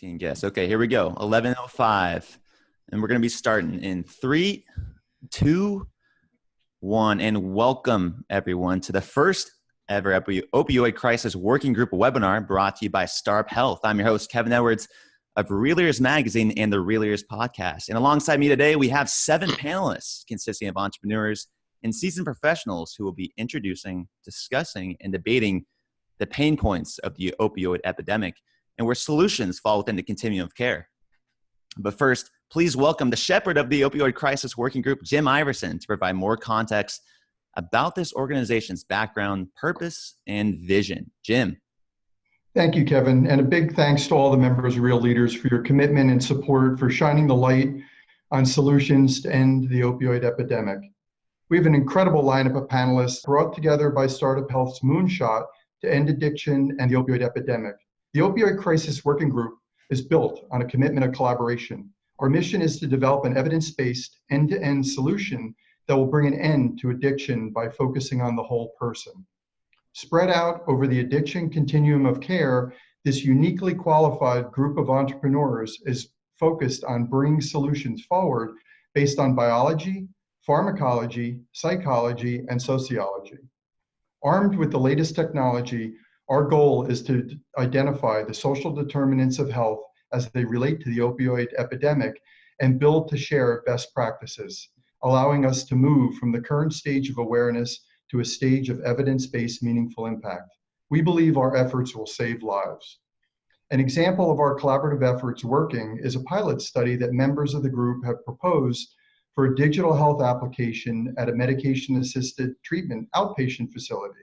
18 guests. Okay, here we go. 11:05. And we're going to be starting in 3, 2, 1. And welcome, everyone, to the first ever Opioid Crisis Working Group webinar brought to you by Starb Health. I'm your host, Kevin Edwards of Real Leaders Magazine and the Real Leaders Podcast. And alongside me today, we have 7 panelists consisting of entrepreneurs and seasoned professionals who will be introducing, discussing, and debating the pain points of the opioid epidemic and where solutions fall within the continuum of care. But first, please welcome the shepherd of the Opioid Crisis Working Group, Jim Iverson, to provide more context about this organization's background, purpose, and vision. Jim. Thank you, Kevin. And a big thanks to all the members of Real Leaders for your commitment and support for shining the light on solutions to end the opioid epidemic. We have an incredible lineup of panelists brought together by Startup Health's moonshot to end addiction and the opioid epidemic. The Opioid Crisis Working Group is built on a commitment of collaboration. Our mission is to develop an evidence-based, end-to-end solution that will bring an end to addiction by focusing on the whole person. Spread out over the addiction continuum of care, this uniquely qualified group of entrepreneurs is focused on bringing solutions forward based on biology, pharmacology, psychology, and sociology. Armed with the latest technology, our goal is to identify the social determinants of health as they relate to the opioid epidemic and build to share best practices, allowing us to move from the current stage of awareness to a stage of evidence-based meaningful impact. We believe our efforts will save lives. An example of our collaborative efforts working is a pilot study that members of the group have proposed for a digital health application at a medication-assisted treatment outpatient facility.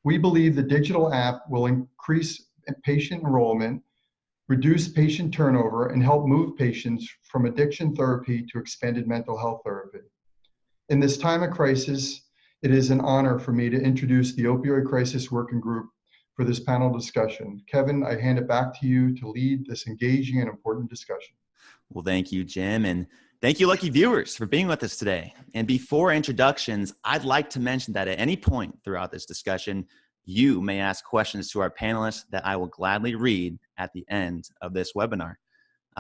We believe the digital app will increase patient enrollment, reduce patient turnover, and help move patients from addiction therapy to expanded mental health therapy. In this time of crisis, it is an honor for me to introduce the Opioid Crisis Working Group for this panel discussion. Kevin, I hand it back to you to lead this engaging and important discussion. Well, thank you, Jim. And thank you, lucky viewers, for being with us today. And before introductions, I'd like to mention that at any point throughout this discussion, you may ask questions to our panelists that I will gladly read at the end of this webinar.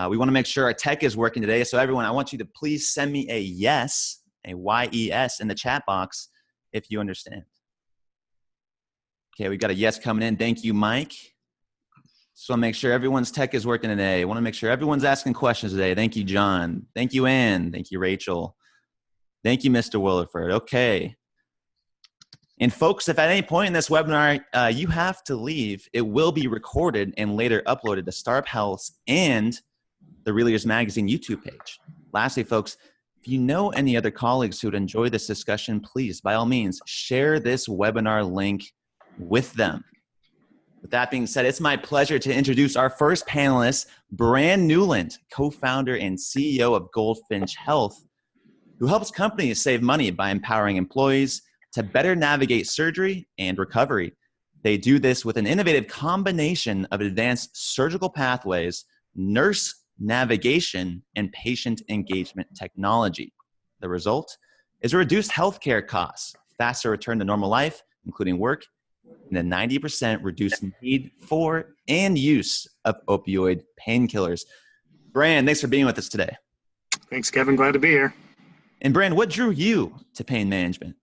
We want to make sure our tech is working today. So everyone, I want you to please send me a yes, a Y-E-S in the chat box if you understand. Okay, we got a yes coming in. Thank you, Mike. So I want to make sure everyone's tech is working today. I want to make sure everyone's asking questions today. Thank you, John. Thank you, Ann. Thank you, Rachel. Thank you, Mr. Williford. Okay. And folks, if at any point in this webinar you have to leave, it will be recorded and later uploaded to Starb Health's and the Real Leaders Magazine YouTube page. Lastly, folks, if you know any other colleagues who would enjoy this discussion, please, by all means, share this webinar link with them. With that being said, it's my pleasure to introduce our first panelist, Bran Newland, co-founder and CEO of Goldfinch Health, who helps companies save money by empowering employees to better navigate surgery and recovery. They do this with an innovative combination of advanced surgical pathways, nurse navigation, and patient engagement technology. The result is a reduced healthcare costs, faster return to normal life, including work, and a 90% reduced need for and use of opioid painkillers. Bran, thanks for being with us today. Thanks, Kevin. Glad to be here. And Bran, what drew you to pain management?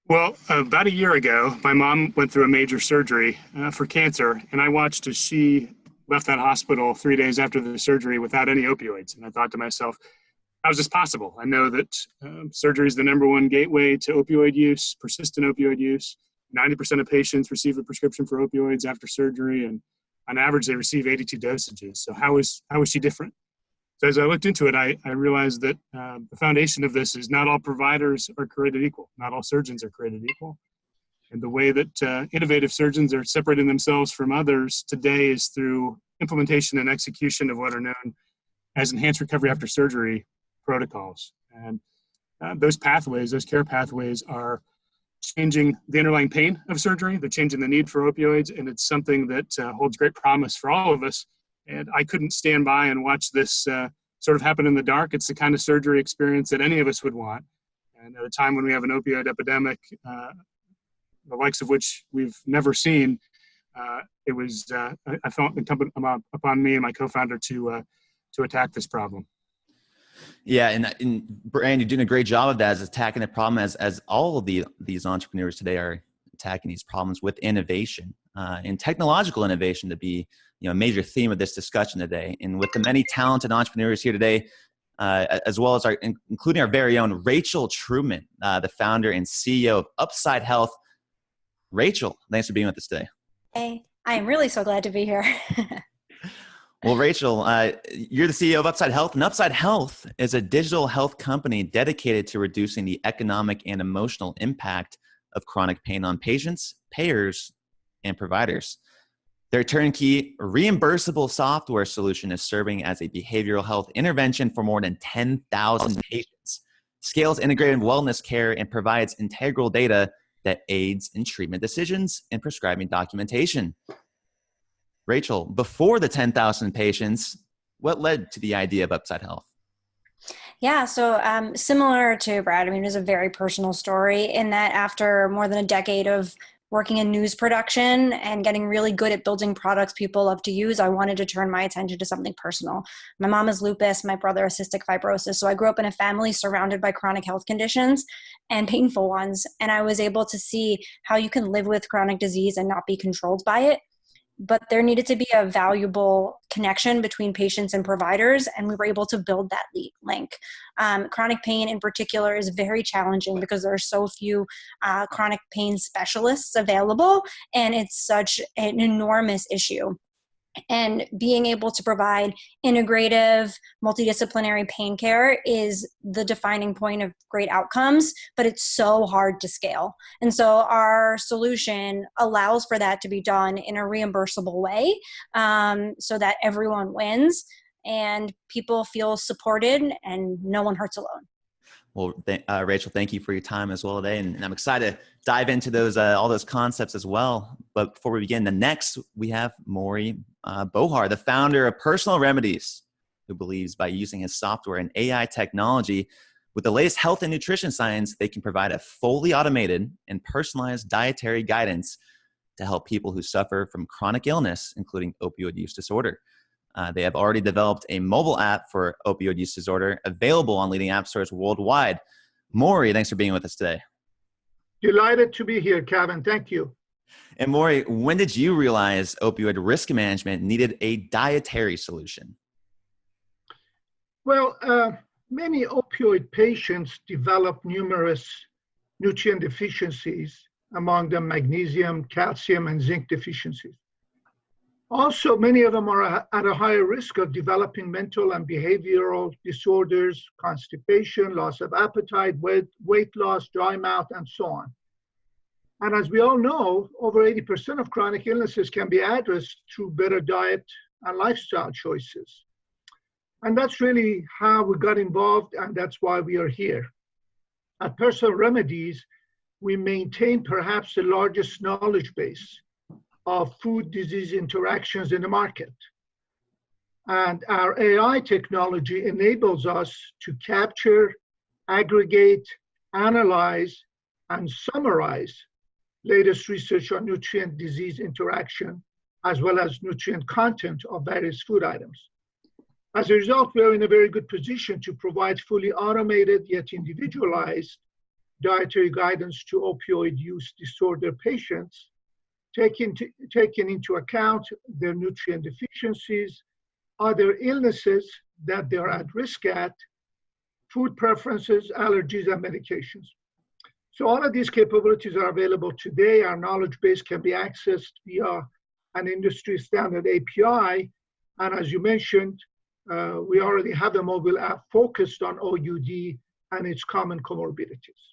Well, about a year ago, my mom went through a major surgery for cancer, and I watched as she left that hospital 3 days after the surgery without any opioids. And I thought to myself, how is this possible? I know that surgery is the #1 gateway to opioid use, persistent opioid use. 90% of patients receive a prescription for opioids after surgery, and on average, they receive 82 dosages. So how is she different? So as I looked into it, I realized that the foundation of this is not all providers are created equal. Not all surgeons are created equal. And the way that innovative surgeons are separating themselves from others today is through implementation and execution of what are known as enhanced recovery after surgery protocols. And those pathways, those care pathways are changing the underlying pain of surgery. They're changing the need for opioids, and it's something that holds great promise for all of us. And I couldn't stand by and watch this sort of happen in the dark. It's the kind of surgery experience that any of us would want. And at a time when we have an opioid epidemic, the likes of which we've never seen, it was I felt incumbent upon me and my co-founder to attack this problem. Yeah, and Brian, you're doing a great job of that, as attacking the problem as all of these entrepreneurs today are attacking these problems with innovation and technological innovation to be a major theme of this discussion today. And with the many talented entrepreneurs here today, as well as including our very own Rachel Truman, the founder and CEO of Upside Health. Rachel, thanks for being with us today. Hey, I am really so glad to be here. Well, Rachel, you're the CEO of Upside Health, and Upside Health is a digital health company dedicated to reducing the economic and emotional impact of chronic pain on patients, payers, and providers. Their turnkey reimbursable software solution is serving as a behavioral health intervention for more than 10,000 patients, scales integrated wellness care, and provides integral data that aids in treatment decisions and prescribing documentation. Rachel, before the 10,000 patients, what led to the idea of Upside Health? Yeah, so similar to Brad, I mean, it was a very personal story in that after more than a decade of working in news production and getting really good at building products people love to use, I wanted to turn my attention to something personal. My mom has lupus, my brother has cystic fibrosis. So I grew up in a family surrounded by chronic health conditions and painful ones. And I was able to see how you can live with chronic disease and not be controlled by it. But there needed to be a valuable connection between patients and providers, and we were able to build that link. Chronic pain in particular is very challenging because there are so few chronic pain specialists available, and it's such an enormous issue. And being able to provide integrative, multidisciplinary pain care is the defining point of great outcomes, but it's so hard to scale. And so our solution allows for that to be done in a reimbursable way, so that everyone wins and people feel supported and no one hurts alone. Well, Rachel, thank you for your time as well today. And I'm excited to dive into those all those concepts as well. But before we begin, next we have Maury Bohar, the founder of Personal Remedies, who believes by using his software and AI technology with the latest health and nutrition science, they can provide a fully automated and personalized dietary guidance to help people who suffer from chronic illness, including opioid use disorder. They have already developed a mobile app for opioid use disorder available on leading app stores worldwide. Maury, thanks for being with us today. Delighted to be here, Kevin. Thank you. And Maury, when did you realize opioid risk management needed a dietary solution? Well, many opioid patients develop numerous nutrient deficiencies, among them magnesium, calcium, and zinc deficiencies. Also, many of them are at a higher risk of developing mental and behavioral disorders, constipation, loss of appetite, weight loss, dry mouth, and so on. And as we all know, over 80% of chronic illnesses can be addressed through better diet and lifestyle choices. And that's really how we got involved, and that's why we are here. At Personal Remedies, we maintain perhaps the largest knowledge base of food-disease interactions in the market. And our AI technology enables us to capture, aggregate, analyze, and summarize latest research on nutrient disease interaction, as well as nutrient content of various food items. As a result, we are in a very good position to provide fully automated yet individualized dietary guidance to opioid use disorder patients, taking into account their nutrient deficiencies, other illnesses that they're at risk at, food preferences, allergies, and medications. So all of these capabilities are available today. Our knowledge base can be accessed via an industry standard API. And as you mentioned, we already have a mobile app focused on OUD and its common comorbidities.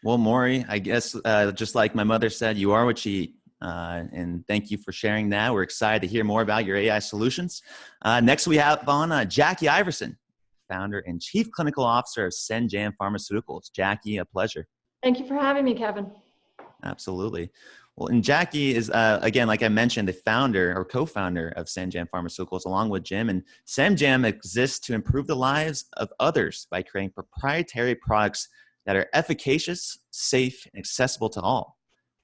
Well, Maury, I guess just like my mother said, you are what you eat. And thank you for sharing that. We're excited to hear more about your AI solutions. Next, we have on Jackie Iverson, founder and chief clinical officer of Senjam Pharmaceuticals. Jackie, a pleasure. Thank you for having me, Kevin. Absolutely. Well, and Jackie is, again, like I mentioned, the founder or co-founder of Senjam Pharmaceuticals, along with Jim. And Senjam exists to improve the lives of others by creating proprietary products that are efficacious, safe, and accessible to all.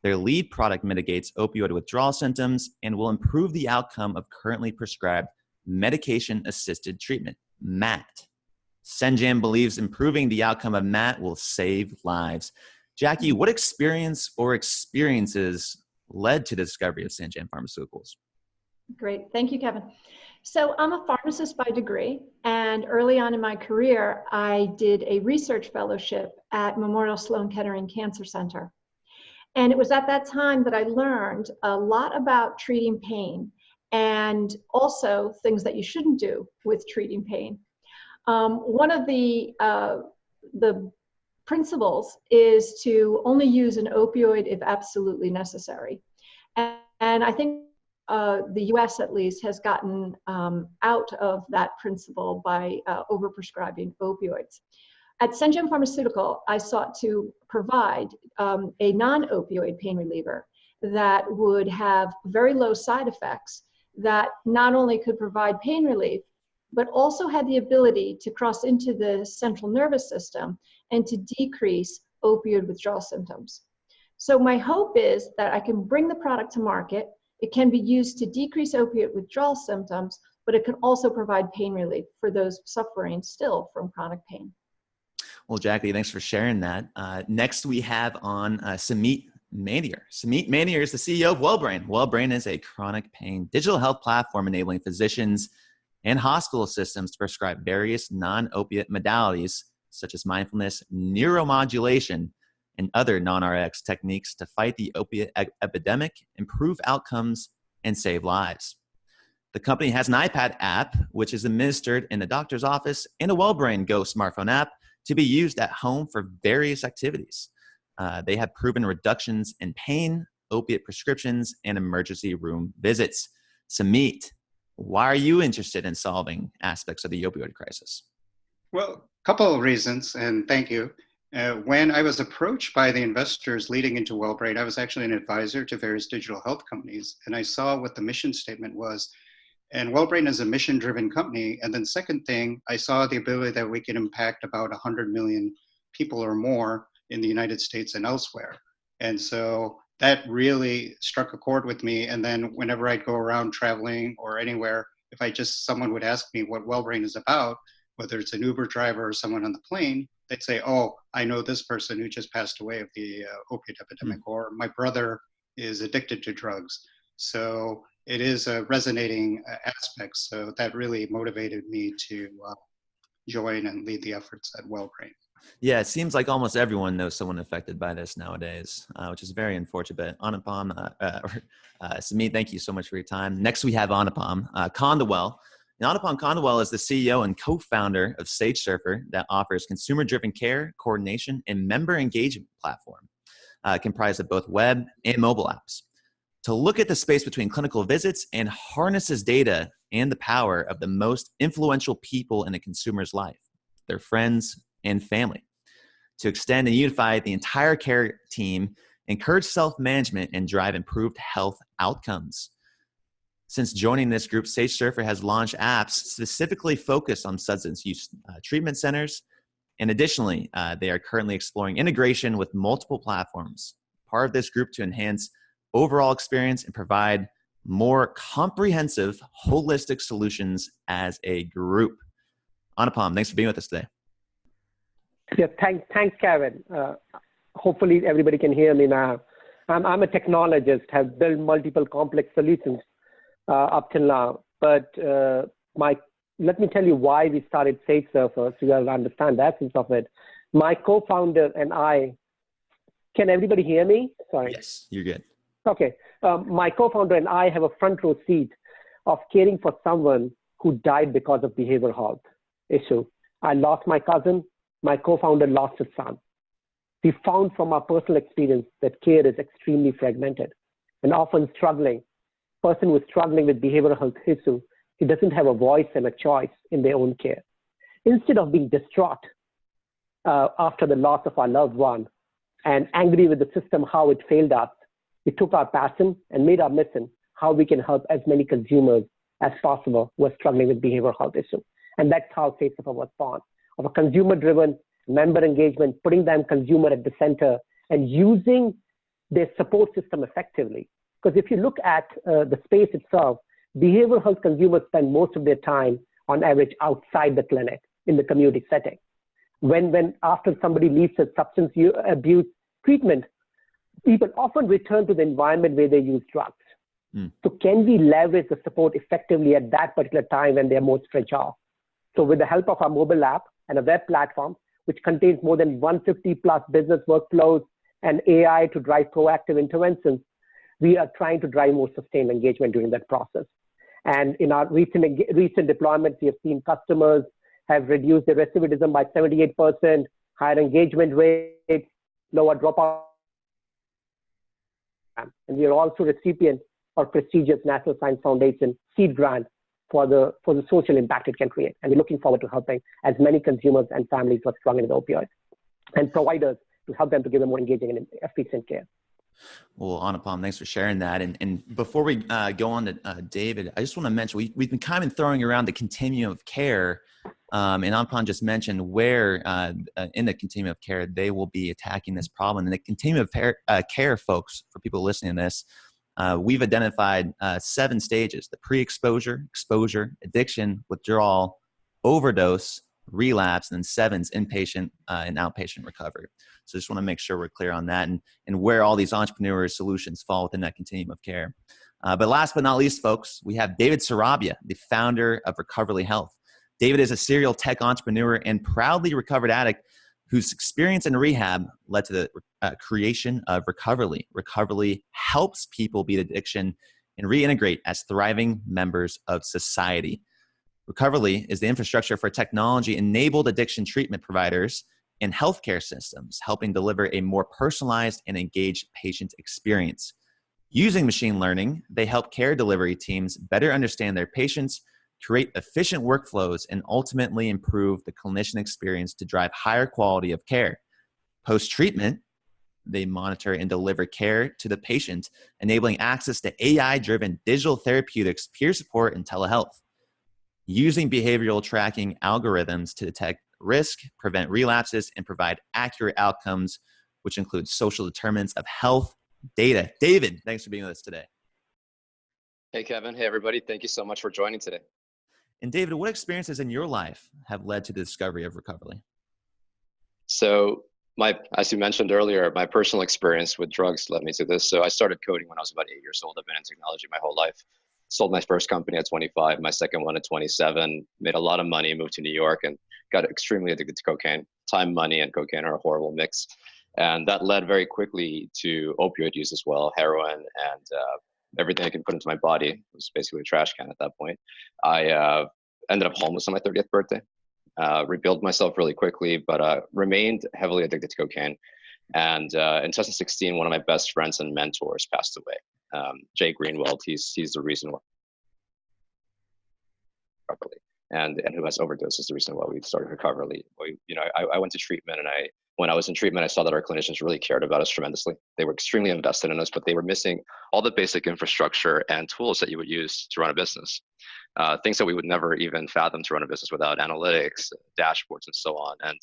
Their lead product mitigates opioid withdrawal symptoms and will improve the outcome of currently prescribed medication-assisted treatment, MAT. Senjam believes improving the outcome of MAT will save lives. Jackie, what experience or experiences led to the discovery of Senjam Pharmaceuticals? Great. Thank you, Kevin. So I'm a pharmacist by degree, and early on in my career, I did a research fellowship at Memorial Sloan Kettering Cancer Center. And it was at that time that I learned a lot about treating pain and also things that you shouldn't do with treating pain. One of the principles is to only use an opioid if absolutely necessary. And I think the US at least has gotten out of that principle by overprescribing opioids. At Senjam Pharmaceutical, I sought to provide a non-opioid pain reliever that would have very low side effects that not only could provide pain relief, but also had the ability to cross into the central nervous system and to decrease opioid withdrawal symptoms. So my hope is that I can bring the product to market. It can be used to decrease opioid withdrawal symptoms, but it can also provide pain relief for those suffering still from chronic pain. Well, Jackie, thanks for sharing that. Next, we have on Samit Manier. Samit Manier is the CEO of WellBrain. WellBrain is a chronic pain digital health platform enabling physicians and hospital systems to prescribe various non-opiate modalities such as mindfulness, neuromodulation, and other non-RX techniques to fight the opiate epidemic, improve outcomes, and save lives. The company has an iPad app, which is administered in the doctor's office, and a WellBrain Go smartphone app to be used at home for various activities. They have proven reductions in pain, opiate prescriptions, and emergency room visits. Samit, why are you interested in solving aspects of the opioid crisis? Well, a couple of reasons, and thank you. When I was approached by the investors leading into WellBrain, I was actually an advisor to various digital health companies, and I saw what the mission statement was. And WellBrain is a mission-driven company. And then second thing, I saw the ability that we can impact about 100 million people or more in the United States and elsewhere. And so that really struck a chord with me. And then whenever I'd go around traveling or anywhere, if someone would ask me what WellBrain is about, whether it's an Uber driver or someone on the plane, they'd say, oh, I know this person who just passed away of the opiate epidemic, or my brother is addicted to drugs. So it is a resonating aspect. So that really motivated me to join and lead the efforts at WellBrain. Yeah, it seems like almost everyone knows someone affected by this nowadays, which is very unfortunate. Anupam, Samit, thank you so much for your time. Next, we have Anupam Kandawal. Now, Anupam Kandawal is the CEO and co-founder of SageSurfer that offers consumer-driven care, coordination, and member engagement platform comprised of both web and mobile apps to look at the space between clinical visits and harnesses data and the power of the most influential people in a consumer's life, their friends and family, to extend and unify the entire care team, encourage self-management, and drive improved health outcomes. Since joining this group, SageSurfer has launched apps specifically focused on substance use treatment centers. And additionally, they are currently exploring integration with multiple platforms, part of this group to enhance overall experience and provide more comprehensive, holistic solutions as a group. Anupam, thanks for being with us today. Yeah, thanks, Kevin. Hopefully everybody can hear me now. I'm a technologist, have built multiple complex solutions up till now. But let me tell you why we started SageSurfer, so you guys understand the essence of it. My co-founder and I, can everybody hear me? Sorry. Yes, you're good. Okay. My co-founder and I have a front row seat of caring for someone who died because of behavioral health issue. I lost my cousin. My co-founder lost his son. We found from our personal experience that care is extremely fragmented and often struggling. Person who is struggling with behavioral health issue, he doesn't have a voice and a choice in their own care. Instead of being distraught after the loss of our loved one and angry with the system, how it failed us, we took our passion and made our mission how we can help as many consumers as possible who are struggling with behavioral health issue. And that's how SageSurfer was born, of a consumer-driven member engagement, putting them consumer at the center and using their support system effectively. Because if you look at the space itself, behavioral health consumers spend most of their time on average outside the clinic in the community setting. When after somebody leaves a substance abuse treatment, people often return to the environment where they use drugs. So can we leverage the support effectively at that particular time when they're most fragile? So with the help of our mobile app and a web platform, which contains more than 150 plus business workflows and AI to drive proactive interventions, we are trying to drive more sustained engagement during that process. And in our recent deployments, we have seen customers have reduced their recidivism by 78%, higher engagement rates, lower dropout. And we are also recipients of prestigious National Science Foundation seed grant for the social impact it can create. And we're looking forward to helping as many consumers and families who are struggling with opioids and providers to help them to give them more engaging and efficient care. Well, Anupam, thanks for sharing that. And before we go on to David, I just want to mention, we've been kind of throwing around the continuum of care. And Anupam just mentioned where in the continuum of care they will be attacking this problem. And the continuum of care, folks, for people listening to this, we've identified 7 stages: the pre-exposure, exposure, addiction, withdrawal, overdose, relapse, and then 7's inpatient and outpatient recovery. So just want to make sure we're clear on that and where all these entrepreneur solutions fall within that continuum of care. But last but not least, folks, we have David Sarabia, the founder of Recoverly Health. David is a serial tech entrepreneur and proudly recovered addict whose experience in rehab led to the creation of Recoverly. Recoverly helps people beat addiction and reintegrate as thriving members of society. Recoverly is the infrastructure for technology-enabled addiction treatment providers and healthcare systems, helping deliver a more personalized and engaged patient experience. Using machine learning, they help care delivery teams better understand their patients, create efficient workflows, and ultimately improve the clinician experience to drive higher quality of care. Post-treatment, they monitor and deliver care to the patient, enabling access to AI-driven digital therapeutics, peer support, and telehealth. Using behavioral tracking algorithms to detect risk, prevent relapses, and provide accurate outcomes, which include social determinants of health data. David, thanks for being with us today. Hey, Kevin. Hey, everybody. Thank you so much for joining today. And David, what experiences in your life have led to the discovery of Recoverly? So as you mentioned earlier, my personal experience with drugs led me to this. So I started coding when I was about 8 years old. I've been in technology my whole life. Sold my first company at 25, my second one at 27, made a lot of money, moved to New York, and got extremely addicted to cocaine. Time, money, and cocaine are a horrible mix. And that led very quickly to opioid use as well, heroin, and everything I could put into my body. It was basically a trash can at that point. I ended up homeless on my 30th birthday, rebuilt myself really quickly, but remained heavily addicted to cocaine. And in 2016, one of my best friends and mentors passed away. Jay Greenwald, he's the reason why Recoverly, and who has overdosed is the reason why we started Recoverly. I went to treatment, and when I was in treatment, I saw that our clinicians really cared about us tremendously. They were extremely invested in us, but they were missing all the basic infrastructure and tools that you would use to run a business. Things that we would never even fathom to run a business without: analytics, dashboards, and so on. And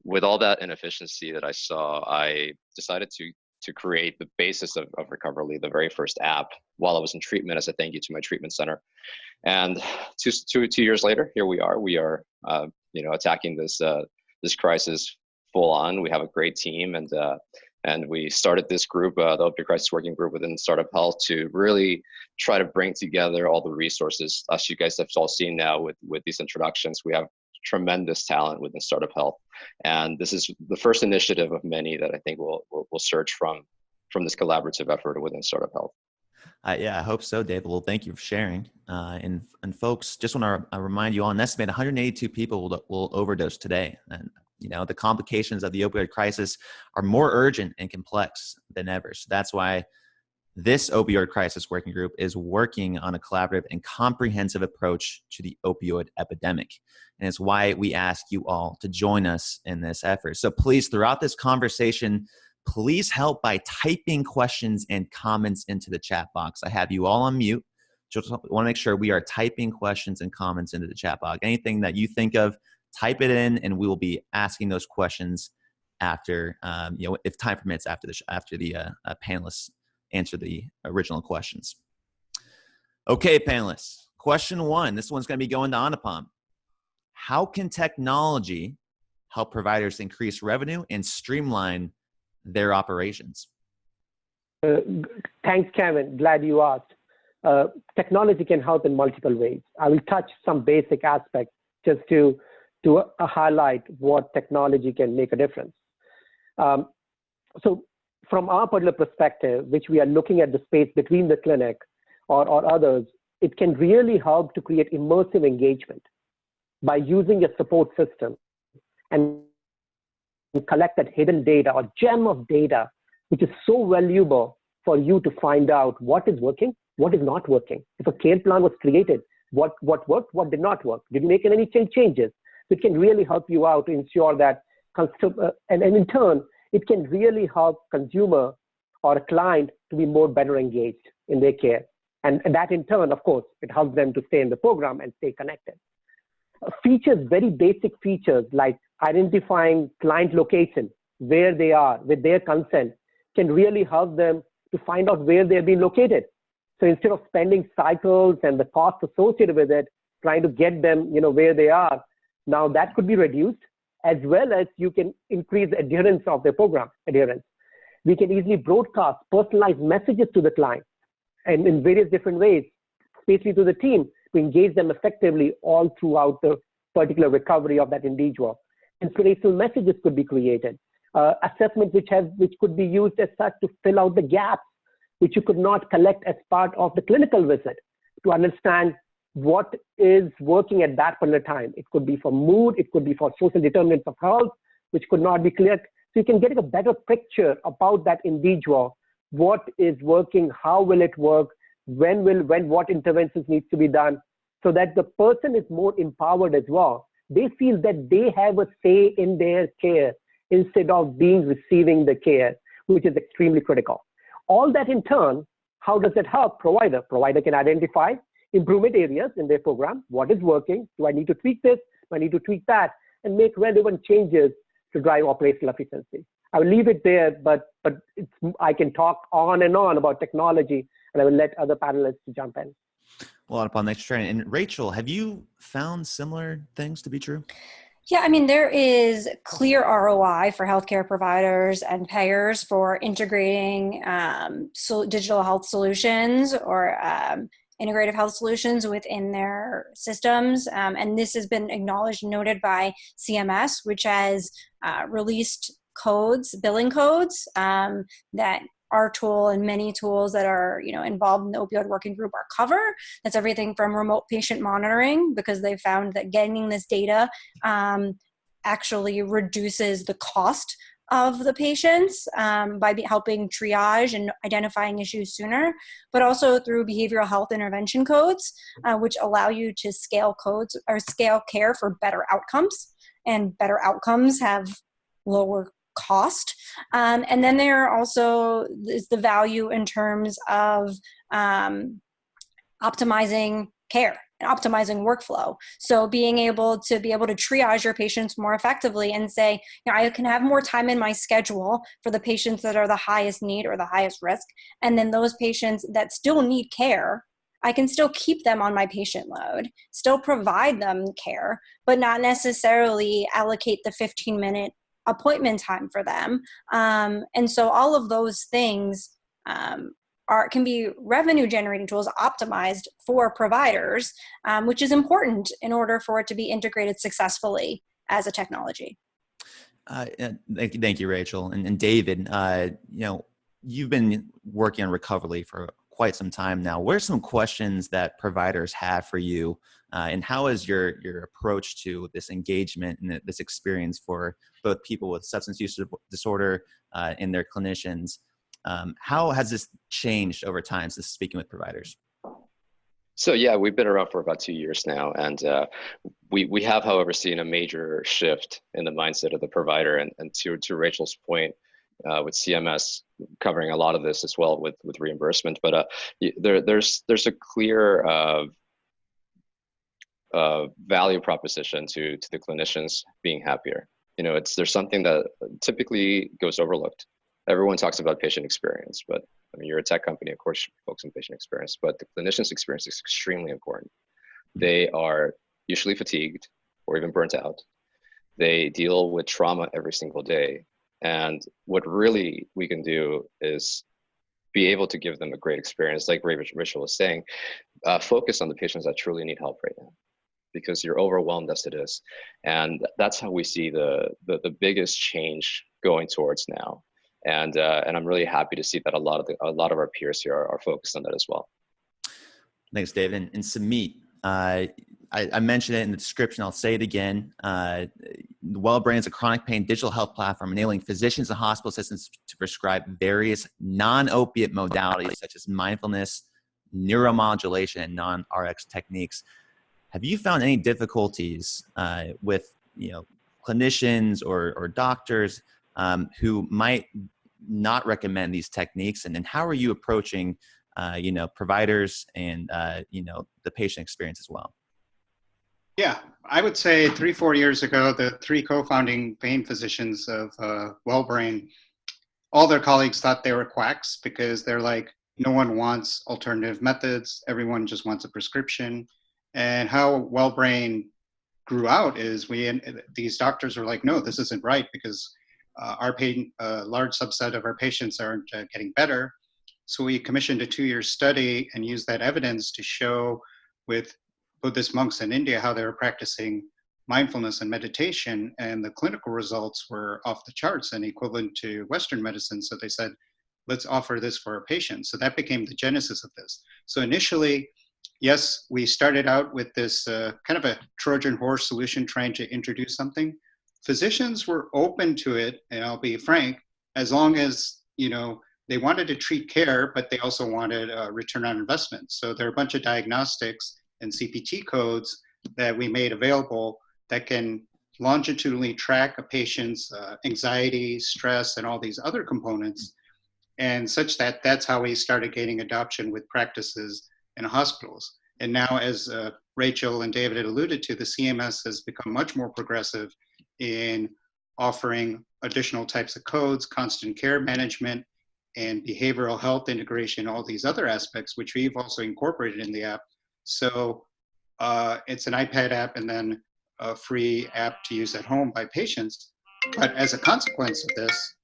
with all that inefficiency that I saw, I decided to create the basis of Recoverly, the very first app, while I was in treatment as a thank you to my treatment center. And two years later, here we are. We are, attacking this crisis full on. We have a great team, and we started this group, the Opioid Crisis Working Group within Startup Health, to really try to bring together all the resources. As you guys have all seen now with these introductions, we have tremendous talent within Startup Health, and this is the first initiative of many that I think will surge from this collaborative effort within Startup Health. Yeah, I hope so, David. Well, thank you for sharing. And folks, just want to remind you all, an estimated 182 people will overdose today. And the complications of the opioid crisis are more urgent and complex than ever. So that's why this Opioid Crisis Working Group is working on a collaborative and comprehensive approach to the opioid epidemic. And it's why we ask you all to join us in this effort. So please, throughout this conversation, please help by typing questions and comments into the chat box. I have you all on mute. Just want to make sure we are typing questions and comments into the chat box. Anything that you think of, type it in, and we will be asking those questions after, if time permits, after the panelists answer the original questions. Okay, panelists. Question 1. This one's going to be going to Anupam. How can technology help providers increase revenue and streamline their operations? Thanks, Kevin. Glad you asked. Technology can help in multiple ways. I will touch some basic aspects just to highlight what technology can make a difference. So from our particular perspective, which we are looking at the space between the clinic or others, it can really help to create immersive engagement by using a support system and collect that hidden data or gem of data, which is so valuable for you to find out what is working, what is not working. If a care plan was created, what worked, what did not work? Did you make any changes? It can really help you out to ensure that, and in turn, it can really help consumer or a client to be more better engaged in their care. And that in turn, of course, it helps them to stay in the program and stay connected. Features, very basic features like identifying client location, where they are with their consent, can really help them to find out where they're being located. So instead of spending cycles and the cost associated with it, trying to get them, where they are, now that could be reduced, as well as you can increase the adherence of their program, adherence. We can easily broadcast personalized messages to the client and in various different ways, especially to the team, to engage them effectively all throughout the particular recovery of that individual. Inspirational messages could be created. Assessments which could be used as such to fill out the gaps which you could not collect as part of the clinical visit, to understand what is working at that particular time. It could be for mood, it could be for social determinants of health, which could not be cleared. So you can get a better picture about that individual, what is working, how will it work, when what interventions needs to be done, so that the person is more empowered as well. They feel that they have a say in their care instead of receiving the care, which is extremely critical. All that in turn, how does it help provider? Provider can identify improvement areas in their program. What is working? Do I need to tweak this? Do I need to tweak that? And make relevant changes to drive operational efficiency. I will leave it there, but I can talk on and on about technology, and I will let other panelists jump in. Well, upon next training. And Rachel, have you found similar things to be true? Yeah, I mean, there is clear ROI for healthcare providers and payers for integrating digital health solutions or integrative health solutions within their systems. And this has been acknowledged and noted by CMS, which has released billing codes that our tool and many tools that are involved in the opioid working group are cover. That's everything from remote patient monitoring, because they found that getting this data actually reduces the cost of the patients by helping triage and identifying issues sooner, but also through behavioral health intervention codes, which allow you to scale care for better outcomes, and better outcomes have lower cost. And then there also is the value in terms of optimizing care and optimizing workflow. So being able to triage your patients more effectively and say, I can have more time in my schedule for the patients that are the highest need or the highest risk. And then those patients that still need care, I can still keep them on my patient load, still provide them care, but not necessarily allocate the 15-minute appointment time for them. And so all of those things can be revenue generating tools optimized for providers, which is important in order for it to be integrated successfully as a technology. Thank you, Rachel. And David, you've been working on recovery for quite some time now. What are some questions that providers have for you? And how is your approach to this engagement and this experience for both people with substance use disorder and their clinicians? How has this changed over time since speaking with providers? So yeah, we've been around for about 2 years now, and we have, however, seen a major shift in the mindset of the provider. And to Rachel's point, with CMS covering a lot of this as well with reimbursement, but there's a clear value proposition to the clinicians being happier. there's something that typically goes overlooked. Everyone talks about patient experience, but I mean, you're a tech company, of course, you focus on patient experience, but the clinician's experience is extremely important. They are usually fatigued or even burnt out. They deal with trauma every single day. And what really we can do is be able to give them a great experience, like Rachel was saying, focus on the patients that truly need help right now, because you're overwhelmed as it is. And that's how we see the biggest change going towards now. And I'm really happy to see that a lot of our peers here are focused on that as well. Thanks, David. And Samit, I mentioned it in the description. I'll say it again. WellBrain is a chronic pain digital health platform enabling physicians and hospital systems to prescribe various non-opiate modalities such as mindfulness, neuromodulation, and non-RX techniques. Have you found any difficulties with clinicians or doctors who might not recommend these techniques? And how are you approaching providers and the patient experience as well? Yeah, I would say 3-4 years ago, the 3 co-founding pain physicians of WellBrain, all their colleagues thought they were quacks because they're like, no one wants alternative methods. Everyone just wants a prescription. And how WellBrain grew out is these doctors were like, no, this isn't right because our pain, a large subset of our patients aren't getting better. So we commissioned a 2-year study and used that evidence to show with Buddhist monks in India how they were practicing mindfulness and meditation, and the clinical results were off the charts and equivalent to Western medicine. So they said, let's offer this for our patients. So that became the genesis of this. So initially, yes, we started out with this kind of a Trojan horse solution trying to introduce something. Physicians were open to it, and I'll be frank, as long as, they wanted to treat care, but they also wanted a return on investment. So there are a bunch of diagnostics and CPT codes that we made available that can longitudinally track a patient's anxiety, stress, and all these other components, and such that that's how we started gaining adoption with practices in hospitals. And now, as Rachel and David had alluded to, the CMS has become much more progressive in offering additional types of codes, constant care management, and behavioral health integration, all these other aspects, which we've also incorporated in the app. So it's an iPad app and then a free app to use at home by patients. But as a consequence of this,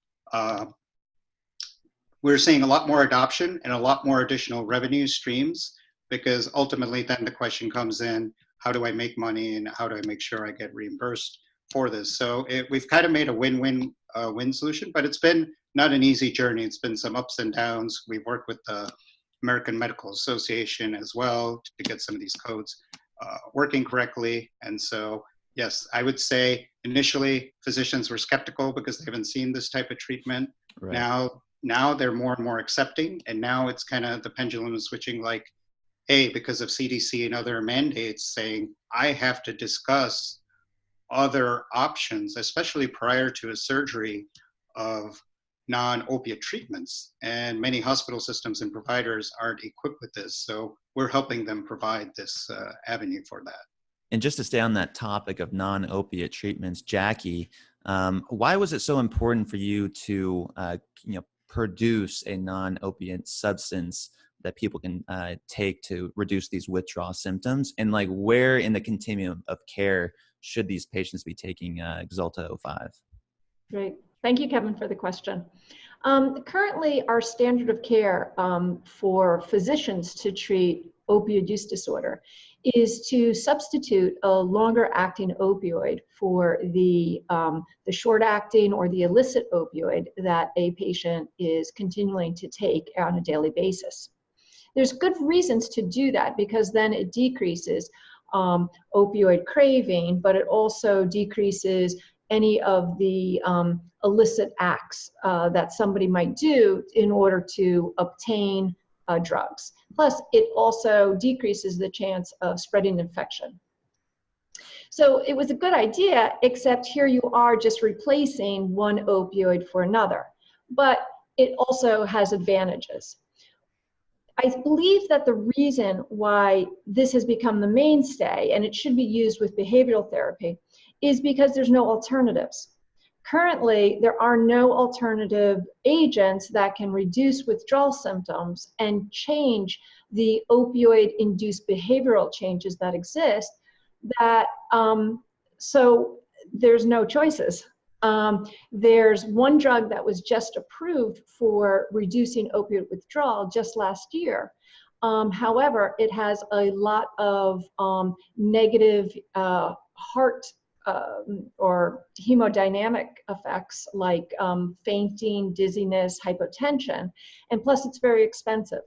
we're seeing a lot more adoption and a lot more additional revenue streams, because ultimately then the question comes in, how do I make money and how do I make sure I get reimbursed for this? So we've kind of made a win-win win solution, but it's been not an easy journey. It's been some ups and downs. We've worked with the American Medical Association as well to get some of these codes working correctly. And so, yes, I would say initially physicians were skeptical because they haven't seen this type of treatment. Right. Now they're more and more accepting, and now it's kind of the pendulum is switching, like, hey, because of CDC and other mandates saying, I have to discuss other options, especially prior to a surgery, of non-opiate treatments. And many hospital systems and providers aren't equipped with this. So we're helping them provide this avenue for that. And just to stay on that topic of non-opiate treatments, Jackie, why was it so important for you to produce a non-opiate substance that people can take to reduce these withdrawal symptoms? And like, where in the continuum of care should these patients be taking Xulta 05? Great. Thank you, Kevin, for the question. Currently, our standard of care for physicians to treat opioid use disorder is to substitute a longer-acting opioid for the short-acting or the illicit opioid that a patient is continuing to take on a daily basis. There's good reasons to do that, because then it decreases opioid craving, but it also decreases any of the illicit acts that somebody might do in order to obtain drugs. Plus, it also decreases the chance of spreading infection. So it was a good idea, except here you are just replacing one opioid for another. But it also has advantages. I believe that the reason why this has become the mainstay, and it should be used with behavioral therapy, is because there's no alternatives. Currently, there are no alternative agents that can reduce withdrawal symptoms and change the opioid-induced behavioral changes that exist. So there's no choices. There's one drug that was just approved for reducing opioid withdrawal just last year. However, it has a lot of negative heart or hemodynamic effects like fainting, dizziness, hypotension, and plus it's very expensive.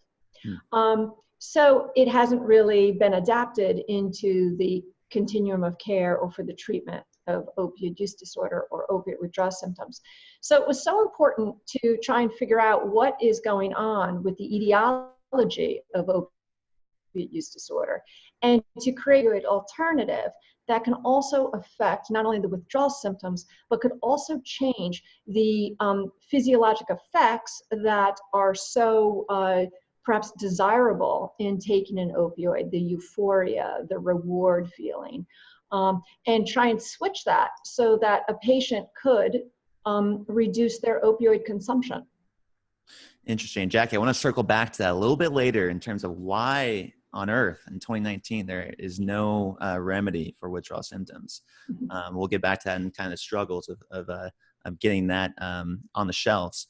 So it hasn't really been adapted into the continuum of care or for the treatment of opioid use disorder or opiate withdrawal symptoms. So it was so important to try and figure out what is going on with the etiology of opioid use disorder and to create an alternative that can also affect not only the withdrawal symptoms, but could also change the physiologic effects that are so perhaps desirable in taking an opioid, the euphoria, the reward feeling, and try and switch that so that a patient could reduce their opioid consumption. Interesting. Jackie, I want to circle back to that a little bit later in terms of why on earth in 2019 there is no remedy for withdrawal symptoms. We'll get back to that and kind of the struggles of getting that on the shelves.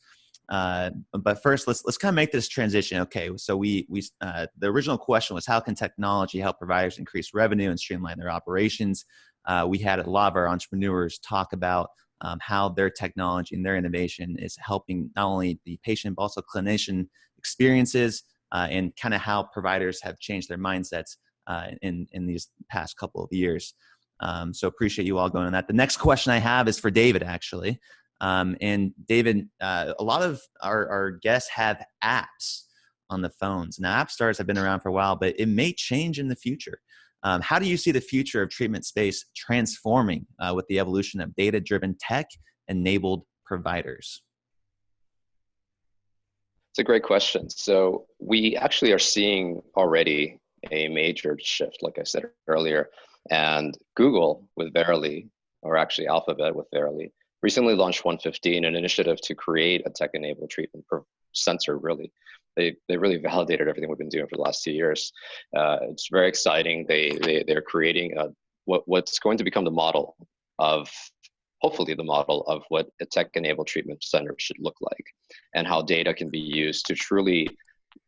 But first, let's kind of make this transition. Okay, so the original question was, how can technology help providers increase revenue and streamline their operations? We had a lot of our entrepreneurs talk about how their technology and their innovation is helping not only the patient but also clinician experiences, and kind of how providers have changed their mindsets in these past couple of years. So appreciate you all going on that. The next question I have is for David, actually. And David, a lot of our guests have apps on the phones. Now, app stores have been around for a while, but it may change in the future. How do you see the future of treatment space transforming with the evolution of data-driven tech-enabled providers? It's a great question. So we actually are seeing already a major shift, like I said earlier, and Google with Verily, or actually Alphabet with Verily, recently launched 115, an initiative to create a tech-enabled treatment center, really. They really validated everything we've been doing for the last 2 years. It's very exciting. They're creating what's going to become the model of, hopefully the model of what a tech-enabled treatment center should look like, and how data can be used to truly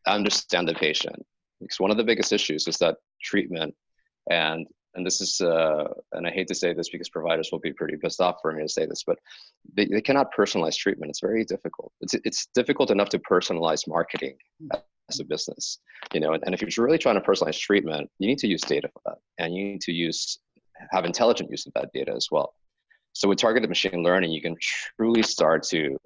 understand the patient. Because one of the biggest issues is that treatment, and this is, and I hate to say this because providers will be pretty pissed off for me to say this, but they cannot personalize treatment. It's very difficult. It's difficult enough to personalize marketing as a business, you know, and if you're really trying to personalize treatment, you need to use data for that, and you need to have intelligent use of that data as well. So with targeted machine learning, you can truly start to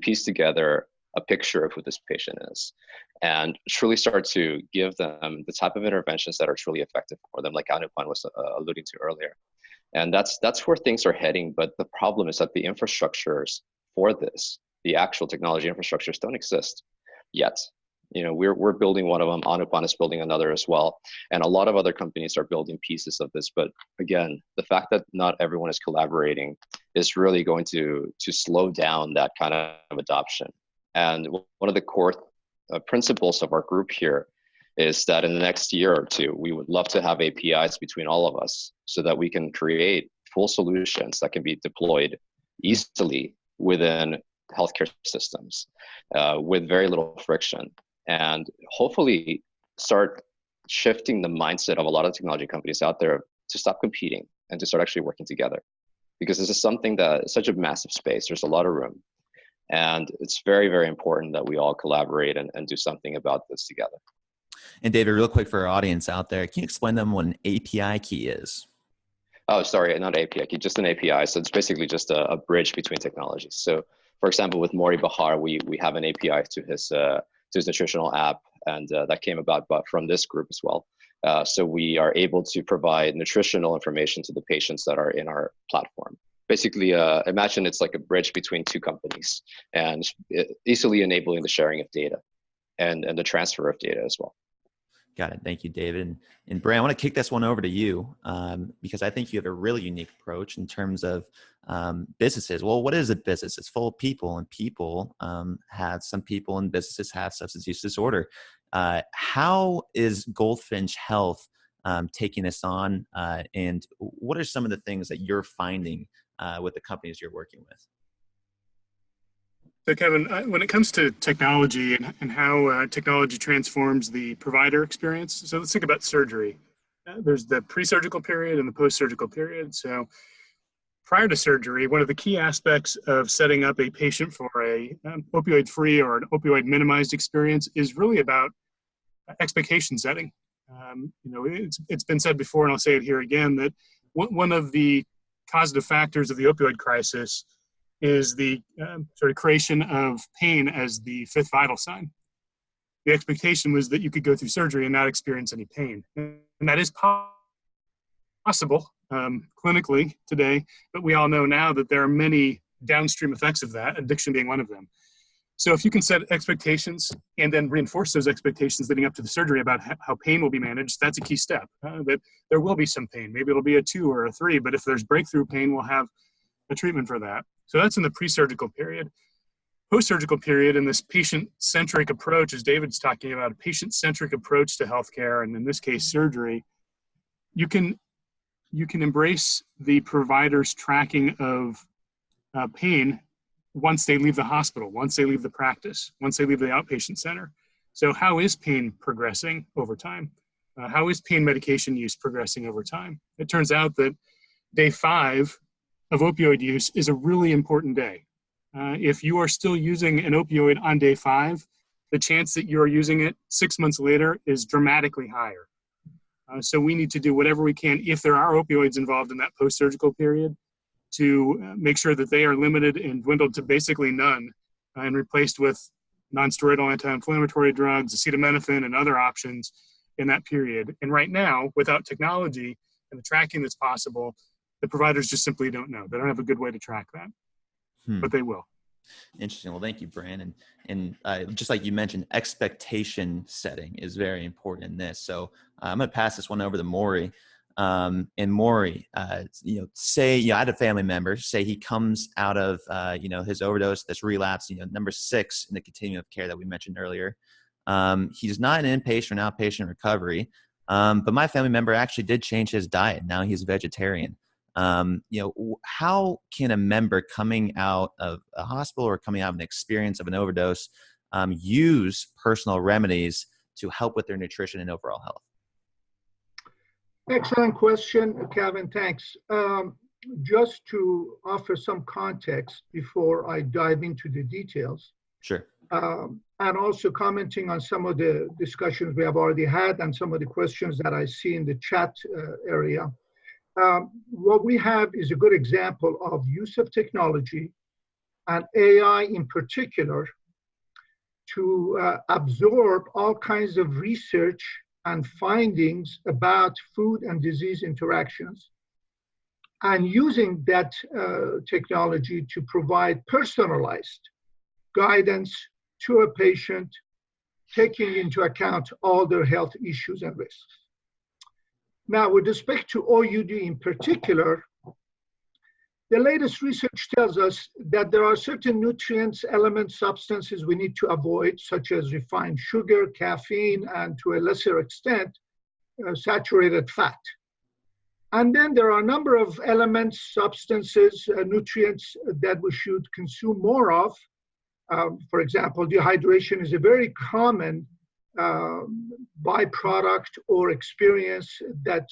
piece together a picture of who this patient is, and truly start to give them the type of interventions that are truly effective for them, like Anupam was alluding to earlier. And that's where things are heading. But the problem is that the infrastructures for this, the actual technology infrastructures, don't exist yet. You know, we're building one of them. Anupam is building another as well, and a lot of other companies are building pieces of this. But again, the fact that not everyone is collaborating is really going to slow down that kind of adoption. And one of the core principles of our group here is that in the next year or two, we would love to have APIs between all of us so that we can create full solutions that can be deployed easily within healthcare systems with very little friction, and hopefully start shifting the mindset of a lot of technology companies out there to stop competing and to start actually working together. Because this is something that is such a massive space. There's a lot of room. And it's very, very important that we all collaborate and do something about this together. And David, real quick for our audience out there, can you explain to them what an API key is? Oh, sorry, not API key, just an API. So it's basically just a bridge between technologies. So for example, with Maury Bahar, we have an API to his nutritional app, and that came about from this group as well. So we are able to provide nutritional information to the patients that are in our platform. Basically, imagine it's like a bridge between two companies, and easily enabling the sharing of data and the transfer of data as well. Got it. Thank you, David. And Brian, I want to kick this one over to you because I think you have a really unique approach in terms of businesses. Well, what is a business? It's full of people, and people some people in businesses have substance use disorder. How is Goldfinch Health taking this on? And what are some of the things that you're finding with the companies you're working with? So Kevin, when it comes to technology and how technology transforms the provider experience, so let's think about surgery. There's the pre-surgical period and the post-surgical period. So prior to surgery, one of the key aspects of setting up a patient for a opioid-free or an opioid-minimized experience is really about expectation setting. It's been said before, and I'll say it here again, that one of the causative factors of the opioid crisis is the sort of creation of pain as the fifth vital sign. The expectation was that you could go through surgery and not experience any pain. And that is possible clinically today, but we all know now that there are many downstream effects of that, addiction being one of them. So if you can set expectations and then reinforce those expectations leading up to the surgery about how pain will be managed, that's a key step. That there will be some pain. Maybe it'll be a 2 or a 3, but if there's breakthrough pain, we'll have a treatment for that. So that's in the pre-surgical period. Post-surgical period, and this patient-centric approach, as David's talking about, a patient-centric approach to healthcare, and in this case, surgery, you can embrace the provider's tracking of pain once they leave the hospital, once they leave the practice, once they leave the outpatient center. So how is pain progressing over time? How is pain medication use progressing over time? It turns out that day 5 of opioid use is a really important day. If you are still using an opioid on day 5, the chance that you're using it 6 months later is dramatically higher. So we need to do whatever we can, if there are opioids involved in that post-surgical period, to make sure that they are limited and dwindled to basically none and replaced with non-steroidal anti-inflammatory drugs, acetaminophen, and other options in that period. And right now, without technology and the tracking that's possible, the providers just simply don't know. They don't have a good way to track that, but they will. Interesting. Well, thank you, Brandon. And just like you mentioned, expectation setting is very important in this. So I'm going to pass this one over to Maury. And Maury, say, I had a family member, say he comes out of, his overdose, this relapse, number 6 in the continuum of care that we mentioned earlier. He's not an inpatient or outpatient recovery, but my family member actually did change his diet. Now he's a vegetarian. How can a member coming out of a hospital or coming out of an experience of an overdose use personal remedies to help with their nutrition and overall health? Excellent question, Kevin. Thanks. Just to offer some context before I dive into the details. Sure. And also commenting on some of the discussions we have already had and some of the questions that I see in the chat area. What we have is a good example of use of technology and AI in particular to absorb all kinds of research and findings about food and disease interactions, and using that technology to provide personalized guidance to a patient, taking into account all their health issues and risks. Now, with respect to OUD in particular, the latest research tells us that there are certain nutrients, elements, substances we need to avoid, such as refined sugar, caffeine, and to a lesser extent, saturated fat. And then there are a number of elements, substances, nutrients that we should consume more of. For example, dehydration is a very common byproduct or experience that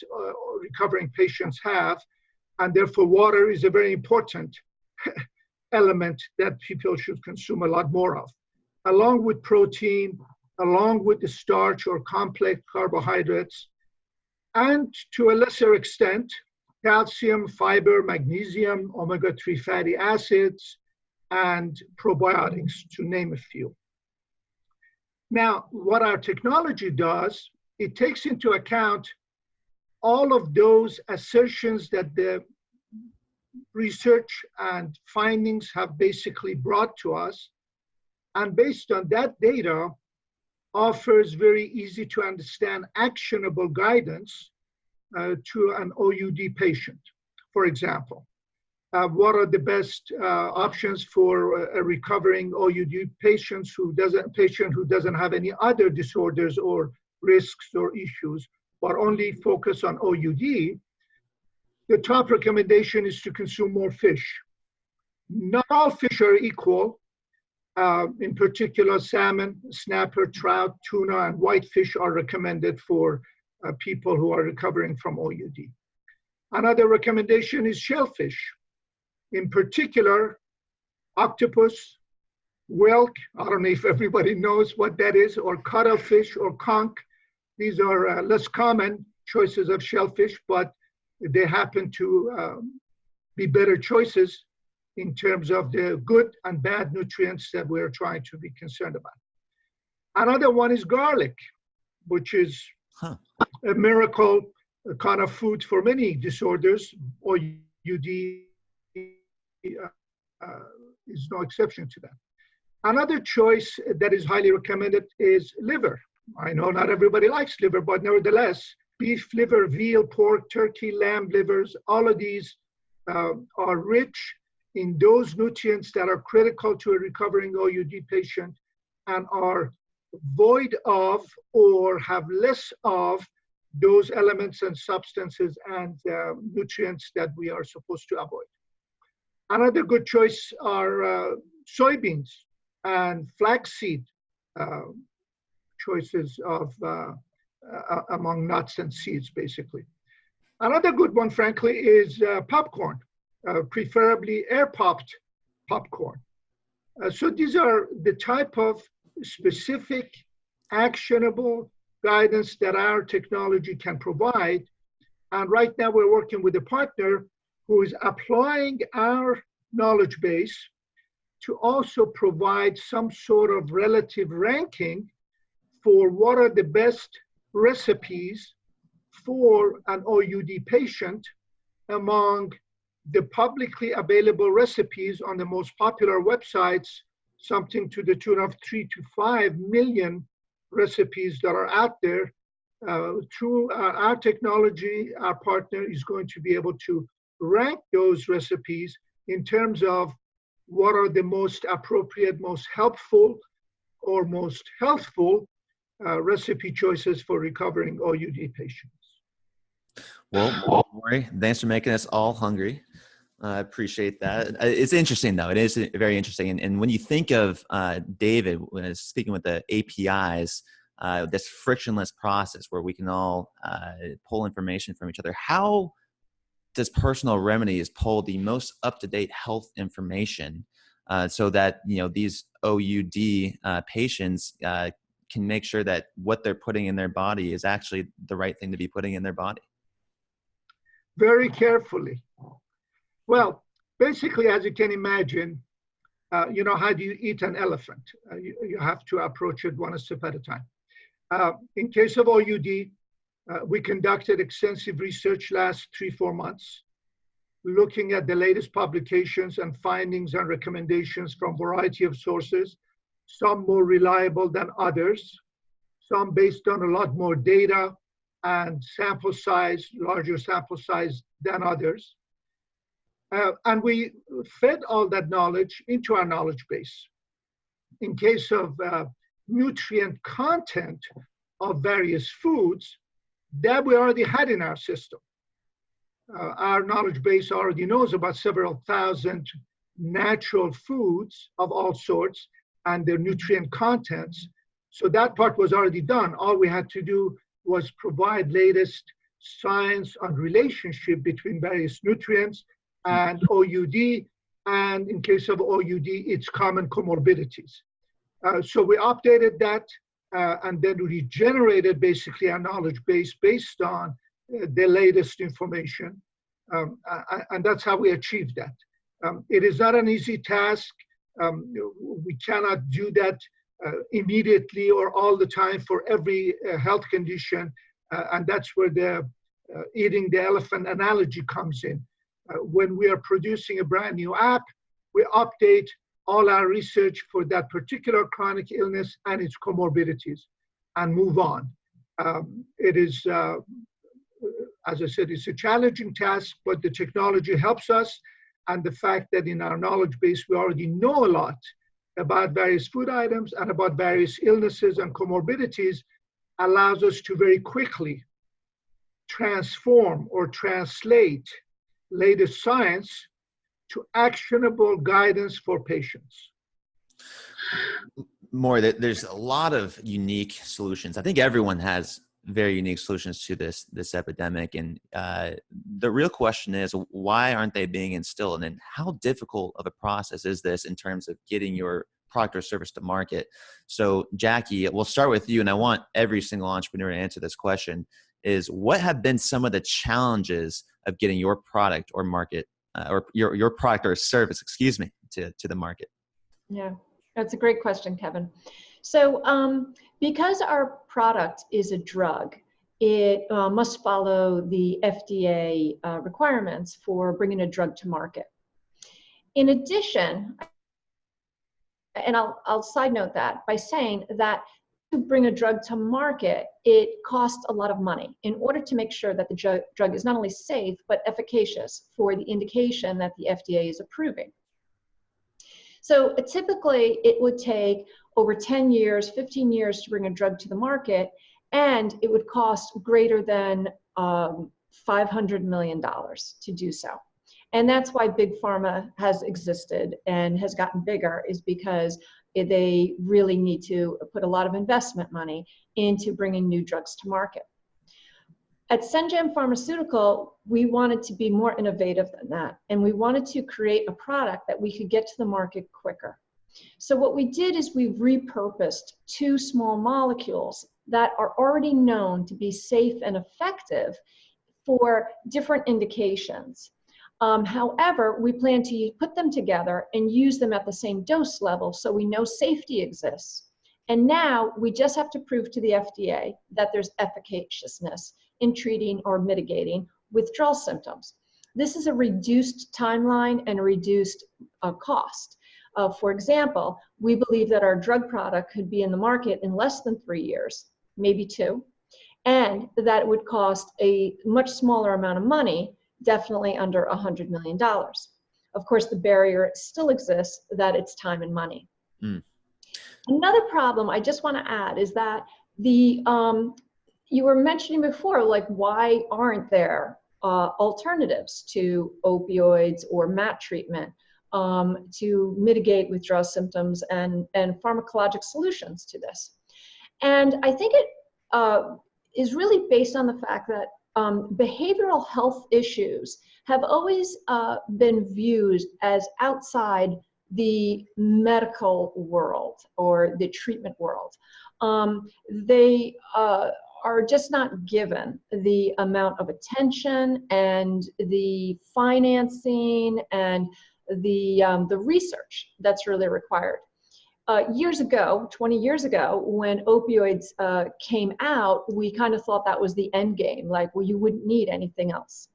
recovering patients have, and therefore water is a very important element that people should consume a lot more of, along with protein, along with the starch or complex carbohydrates, and to a lesser extent, calcium, fiber, magnesium, omega-3 fatty acids, and probiotics, to name a few. Now, what our technology does, it takes into account all of those assertions that the research and findings have basically brought to us. And based on that data, offers very easy to understand, actionable guidance to an OUD patient. For example, what are the best options for a recovering OUD patient who doesn't have any other disorders or risks or issues, but only focus on OUD? The top recommendation is to consume more fish. Not all fish are equal. In particular, salmon, snapper, trout, tuna, and whitefish are recommended for people who are recovering from OUD. Another recommendation is shellfish. In particular, octopus, whelk, I don't know if everybody knows what that is, or cuttlefish or conch. These are less common choices of shellfish, but they happen to be better choices in terms of the good and bad nutrients that we're trying to be concerned about. Another one is garlic, which is a miracle kind of food for many disorders. OUD is no exception to that. Another choice that is highly recommended is liver. I know not everybody likes liver, but nevertheless, beef liver, veal, pork, turkey, lamb livers, all of these are rich in those nutrients that are critical to a recovering OUD patient and are void of or have less of those elements and substances and nutrients that we are supposed to avoid. Another good choice are soybeans and flaxseed choices of among nuts and seeds, basically. Another good one, frankly, is popcorn, preferably air-popped popcorn. So these are the type of specific, actionable guidance that our technology can provide. And right now we're working with a partner who is applying our knowledge base to also provide some sort of relative ranking for what are the best recipes for an OUD patient among the publicly available recipes on the most popular websites, something to the tune of 3 to 5 million recipes that are out there. Through our technology, our partner is going to be able to rank those recipes in terms of what are the most appropriate, most helpful, or most healthful recipe choices for recovering OUD patients. Well, Maury, thanks for making us all hungry. I appreciate that. It's interesting, though. It is very interesting. And when you think of David, when speaking with the APIs, this frictionless process where we can all pull information from each other, how does Personal Remedies pull the most up-to-date health information so that these OUD patients can make sure that what they're putting in their body is actually the right thing to be putting in their body? Very carefully. Well, basically, as you can imagine, how do you eat an elephant? You have to approach it one step at a time. In case of OUD, we conducted extensive research last 3-4 months, looking at the latest publications and findings and recommendations from a variety of sources, some more reliable than others, some based on a lot more data and sample size, larger sample size than others. And we fed all that knowledge into our knowledge base. In case of nutrient content of various foods, that we already had in our system. Our knowledge base already knows about several thousand natural foods of all sorts and their nutrient contents. So that part was already done. All we had to do was provide latest science on relationship between various nutrients and OUD, and in case of OUD, its common comorbidities. So we updated that, and then we generated basically our knowledge base based on the latest information, and that's how we achieved that. It is not an easy task. We cannot do that immediately or all the time for every health condition, and that's where the eating the elephant analogy comes in. When we are producing a brand new app, we update all our research for that particular chronic illness and its comorbidities. and move on. It is, as I said, it's a challenging task, but the technology helps us. And the fact that in our knowledge base, we already know a lot about various food items and about various illnesses and comorbidities allows us to very quickly transform or translate latest science to actionable guidance for patients. More that there's a lot of unique solutions. I think everyone has very unique solutions to this epidemic, and the real question is, why aren't they being instilled, and how difficult of a process is this in terms of getting your product or service to market? So Jackie, we'll start with you, and I want every single entrepreneur to answer this question, is what have been some of the challenges of getting your product or market or your product or service, excuse me, to the market? Yeah, that's a great question, Kevin. So because our product is a drug, it must follow the FDA requirements for bringing a drug to market. In addition, and I'll side note that by saying that to bring a drug to market, it costs a lot of money in order to make sure that the drug is not only safe, but efficacious for the indication that the FDA is approving. So typically it would take over 10 years, 15 years to bring a drug to the market, and it would cost greater than $500 million to do so. And that's why Big Pharma has existed and has gotten bigger, is because they really need to put a lot of investment money into bringing new drugs to market. At Sengen Pharmaceutical, we wanted to be more innovative than that, and we wanted to create a product that we could get to the market quicker. So what we did is we repurposed 2 small molecules that are already known to be safe and effective for different indications. However, we plan to put them together and use them at the same dose level so we know safety exists. And now we just have to prove to the FDA that there's efficaciousness in treating or mitigating withdrawal symptoms. This is a reduced timeline and a reduced cost. For example, we believe that our drug product could be in the market in less than 3 years, maybe 2, and that it would cost a much smaller amount of money, definitely under $100 million. Of course, the barrier still exists, that it's time and money. Another problem I just want to add is that you were mentioning before, like, why aren't there alternatives to opioids or MAT treatment to mitigate withdrawal symptoms and pharmacologic solutions to this? And I think it is really based on the fact that behavioral health issues have always been viewed as outside the medical world or the treatment world. They are just not given the amount of attention and the financing and the research that's really required. Years ago, 20 years ago, when opioids came out, we kind of thought that was the end game, like, well, you wouldn't need anything else.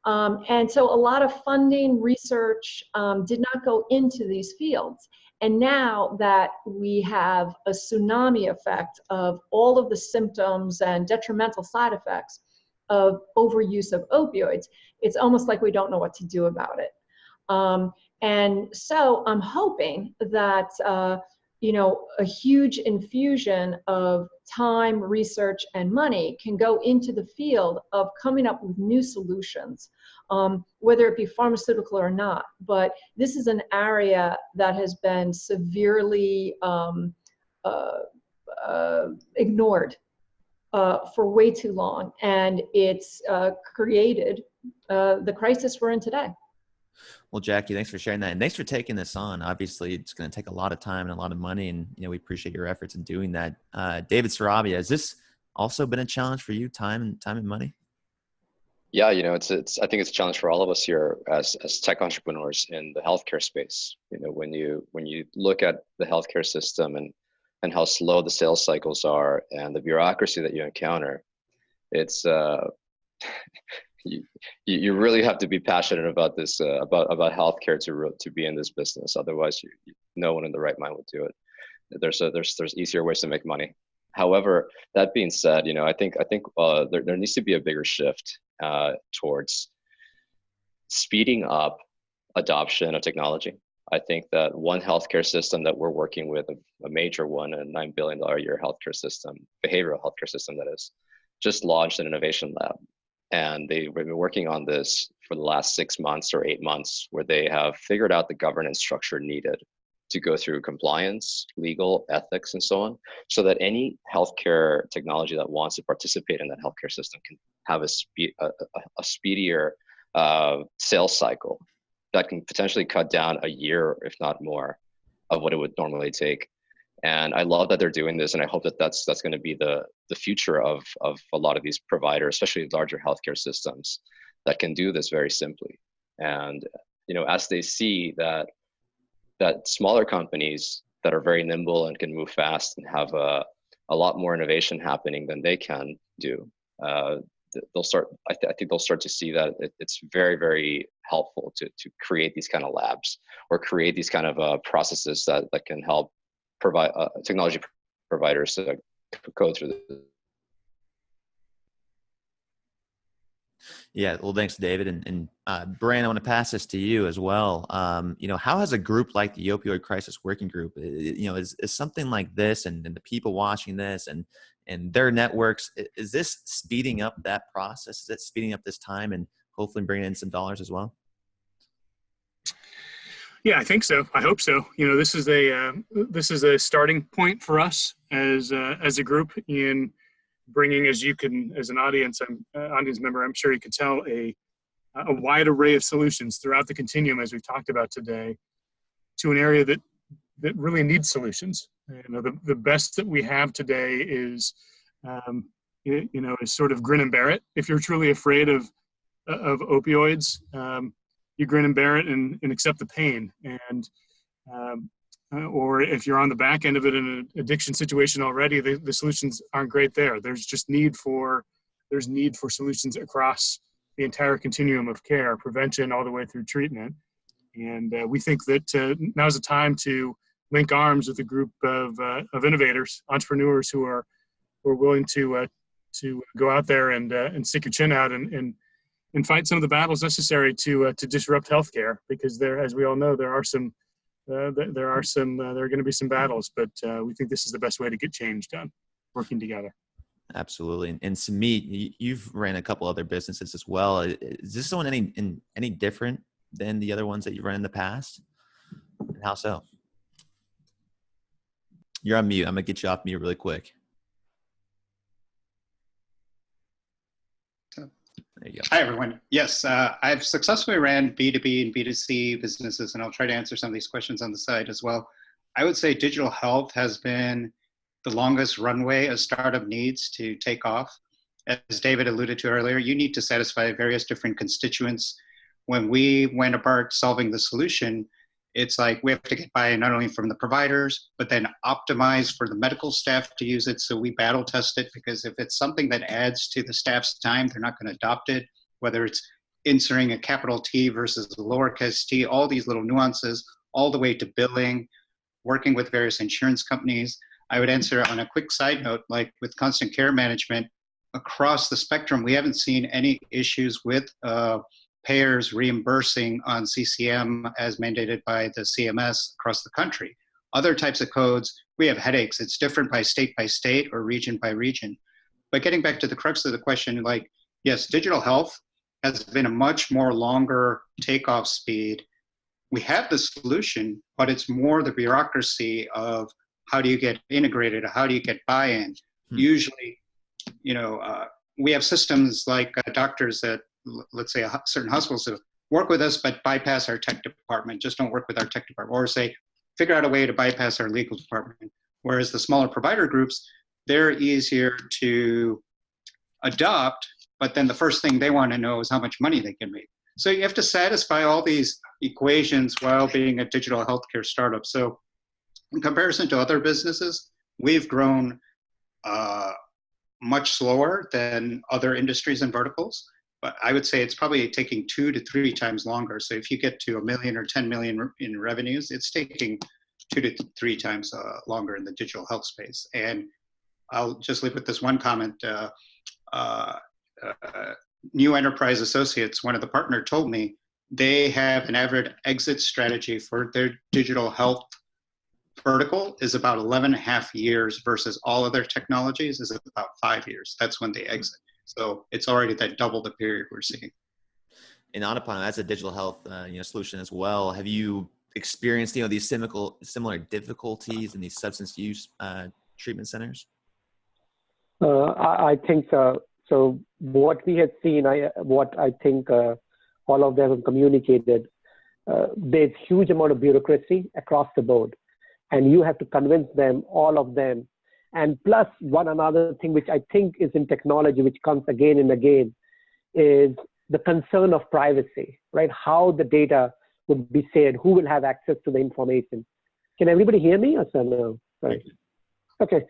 And so a lot of funding, research did not go into these fields. And now that we have a tsunami effect of all of the symptoms and detrimental side effects of overuse of opioids, it's almost like we don't know what to do about it. And so I'm hoping that, a huge infusion of time, research, and money can go into the field of coming up with new solutions, whether it be pharmaceutical or not. But this is an area that has been severely ignored for way too long, and it's created the crisis we're in today. Well, Jackie, thanks for sharing that. And thanks for taking this on. Obviously, it's going to take a lot of time and a lot of money. And, we appreciate your efforts in doing that. David Sarabia, has this also been a challenge for you, time and money? Yeah, I think it's a challenge for all of us here as tech entrepreneurs in the healthcare space. When you look at the healthcare system and how slow the sales cycles are and the bureaucracy that you encounter, it's you really have to be passionate about this, about healthcare to be in this business. Otherwise, no one in the right mind would do it. There's easier ways to make money. However, that being said, I think there needs to be a bigger shift towards speeding up adoption of technology. I think that one healthcare system that we're working with, a major one, a $9 billion a year healthcare system, behavioral healthcare system that is, just launched an innovation lab. And they've been working on this for the last 6 months or 8 months, where they have figured out the governance structure needed to go through compliance, legal, ethics, and so on, so that any healthcare technology that wants to participate in that healthcare system can have a speedier sales cycle that can potentially cut down a year, if not more, of what it would normally take. And I love that they're doing this, and I hope that that's going to be the future of a lot of these providers, especially larger healthcare systems, that can do this very simply. And as they see that smaller companies that are very nimble and can move fast and have a lot more innovation happening than they can do, they'll start. I think they'll start to see that it's very, very helpful to create these kind of labs or create these kind of processes that can help provide technology providers to go through this. Yeah, well, thanks, David. And Brian, I want to pass this to you as well. How has a group like the Opioid Crisis Working Group, is something like this and the people watching this and their networks, is this speeding up that process? Is it speeding up this time and hopefully bringing in some dollars as well? Yeah, I think so. I hope so. This is a starting point for us as a group in bringing, as an audience member, I'm sure you could tell, a wide array of solutions throughout the continuum, as we've talked about today, to an area that really needs solutions. The best that we have today is, is sort of grin and bear it. If you're truly afraid of opioids, you grin and bear it and accept the pain. And or if you're on the back end of it in an addiction situation already, the solutions aren't great there. There's need for solutions across the entire continuum of care, prevention all the way through treatment. And we think that now's the time to link arms with a group of innovators, entrepreneurs who are willing to go out there and stick your chin out and fight some of the battles necessary to disrupt healthcare, because as we all know, there are going to be some battles, but we think this is the best way to get change done, working together. Absolutely. And Samit, you've ran a couple other businesses as well. Is this one any different than the other ones that you've run in the past? And how so? You're on mute. I'm gonna get you off mute really quick. There you go. Hi, everyone. Yes, I've successfully ran B2B and B2C businesses, and I'll try to answer some of these questions on the side as well. I would say digital health has been the longest runway a startup needs to take off. As David alluded to earlier, you need to satisfy various different constituents. When we went about solving the solution, it's like we have to get buy-in not only from the providers, but then optimize for the medical staff to use it. So we battle test it, because if it's something that adds to the staff's time, they're not going to adopt it, whether it's inserting a capital T versus a lowercase t, all these little nuances, all the way to billing, working with various insurance companies. I would answer on a quick side note, like with constant care management, across the spectrum, we haven't seen any issues with payers reimbursing on CCM as mandated by the CMS across the country. Other types of codes, we have headaches. It's different by state or region by region. But getting back to the crux of the question, like, yes, digital health has been a much more longer takeoff speed. We have the solution, but it's more the bureaucracy of how do you get integrated? How do you get buy-in? Usually, we have systems like doctors that, let's say, certain hospitals that work with us but bypass our tech department, just don't work with our tech department, or say, figure out a way to bypass our legal department. Whereas the smaller provider groups, they're easier to adopt, but then the first thing they want to know is how much money they can make. So you have to satisfy all these equations while being a digital healthcare startup. So in comparison to other businesses, we've grown much slower than other industries and verticals. But I would say it's probably taking 2 to 3 times longer. So if you get to $1 million or 10 million in revenues, it's taking 2 to 3 times longer in the digital health space. And I'll just leave with this one comment. New Enterprise Associates, one of the partner told me they have an average exit strategy for their digital health vertical is about 11.5 years versus all other technologies is about 5 years. That's when they exit. So it's already that double the period we're seeing. And Anupam, that's a digital health solution as well. Have you experienced these similar difficulties in these substance use treatment centers? I think so. So what we have seen, what I think all of them have communicated, there's huge amount of bureaucracy across the board, and you have to convince them, all of them. And plus one another thing, which I think is in technology, which comes again and again, is the concern of privacy, right? How the data would be shared, who will have access to the information. Can everybody hear me or no? Right. Okay,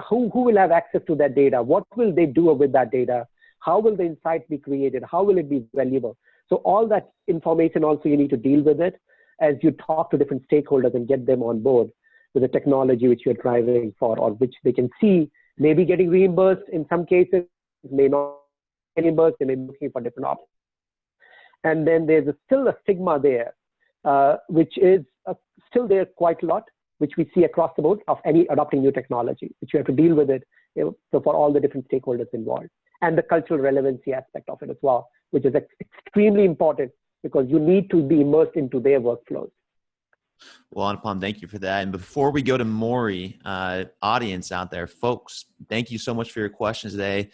who will have access to that data? What will they do with that data? How will the insights be created? How will it be valuable? So all that information also you need to deal with it as you talk to different stakeholders and get them on board with the technology which you're driving for, or which they can see maybe getting reimbursed in some cases, may not get reimbursed, they may be looking for different options. And then there's still a stigma there, which is still there quite a lot, which we see across the board of any adopting new technology, which you have to deal with it so for all the different stakeholders involved. And the cultural relevancy aspect of it as well, which is extremely important because you need to be immersed into their workflows. Well, Anupam, thank you for that. And before we go to Maury, audience out there, folks, thank you so much for your questions today.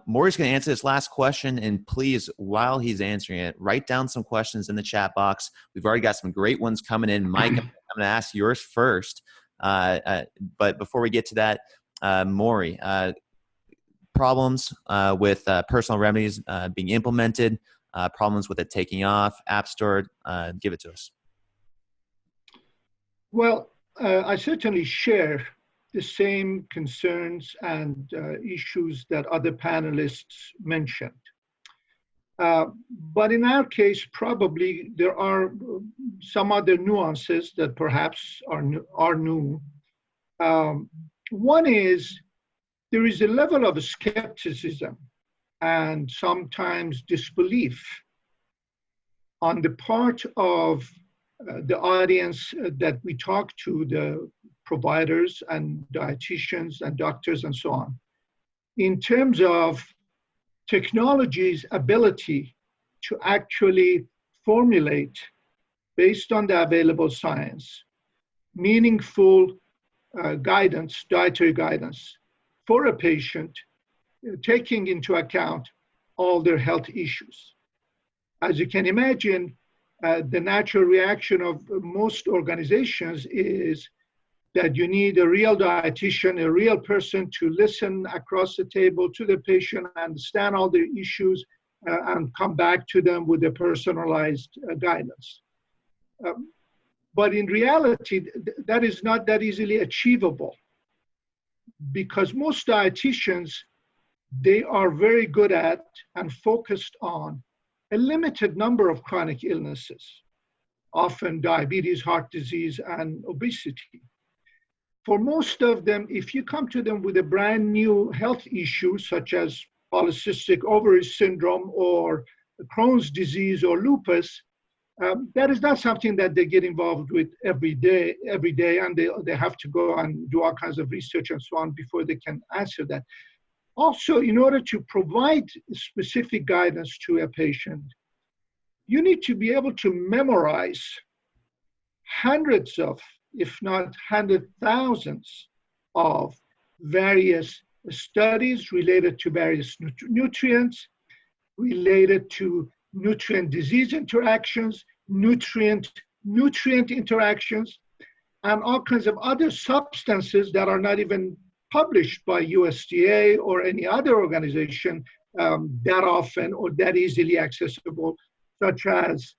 Maury's going to answer this last question, and please, while he's answering it, write down some questions in the chat box. We've already got some great ones coming in. Mike, I'm going to ask yours first. But before we get to that, Maury, problems with personal remedies being implemented, problems with it taking off, App Store, give it to us. Well, I certainly share the same concerns and issues that other panelists mentioned. But in our case, probably there are some other nuances that perhaps are new. One is there is a level of skepticism and sometimes disbelief on the part of the audience that we talk to, the providers and dietitians and doctors and so on, in terms of technology's ability to actually formulate, based on the available science, meaningful guidance, dietary guidance for a patient, taking into account all their health issues. As you can imagine, the natural reaction of most organizations is that you need a real dietitian, a real person to listen across the table to the patient, understand all their issues, and come back to them with a personalized guidance. But in reality, that is not that easily achievable, because most dietitians, they are very good at and focused on a limited number of chronic illnesses, often diabetes, heart disease, and obesity. For most of them, if you come to them with a brand new health issue, such as polycystic ovary syndrome or Crohn's disease or lupus, that is not something that they get involved with every day, and they have to go and do all kinds of research and so on before they can answer that. Also, in order to provide specific guidance to a patient, you need to be able to memorize hundreds of, if not 100,000s of various studies related to various nutrients, related to nutrient-disease interactions, nutrient interactions, and all kinds of other substances that are not even published by USDA or any other organization that often or that easily accessible, such as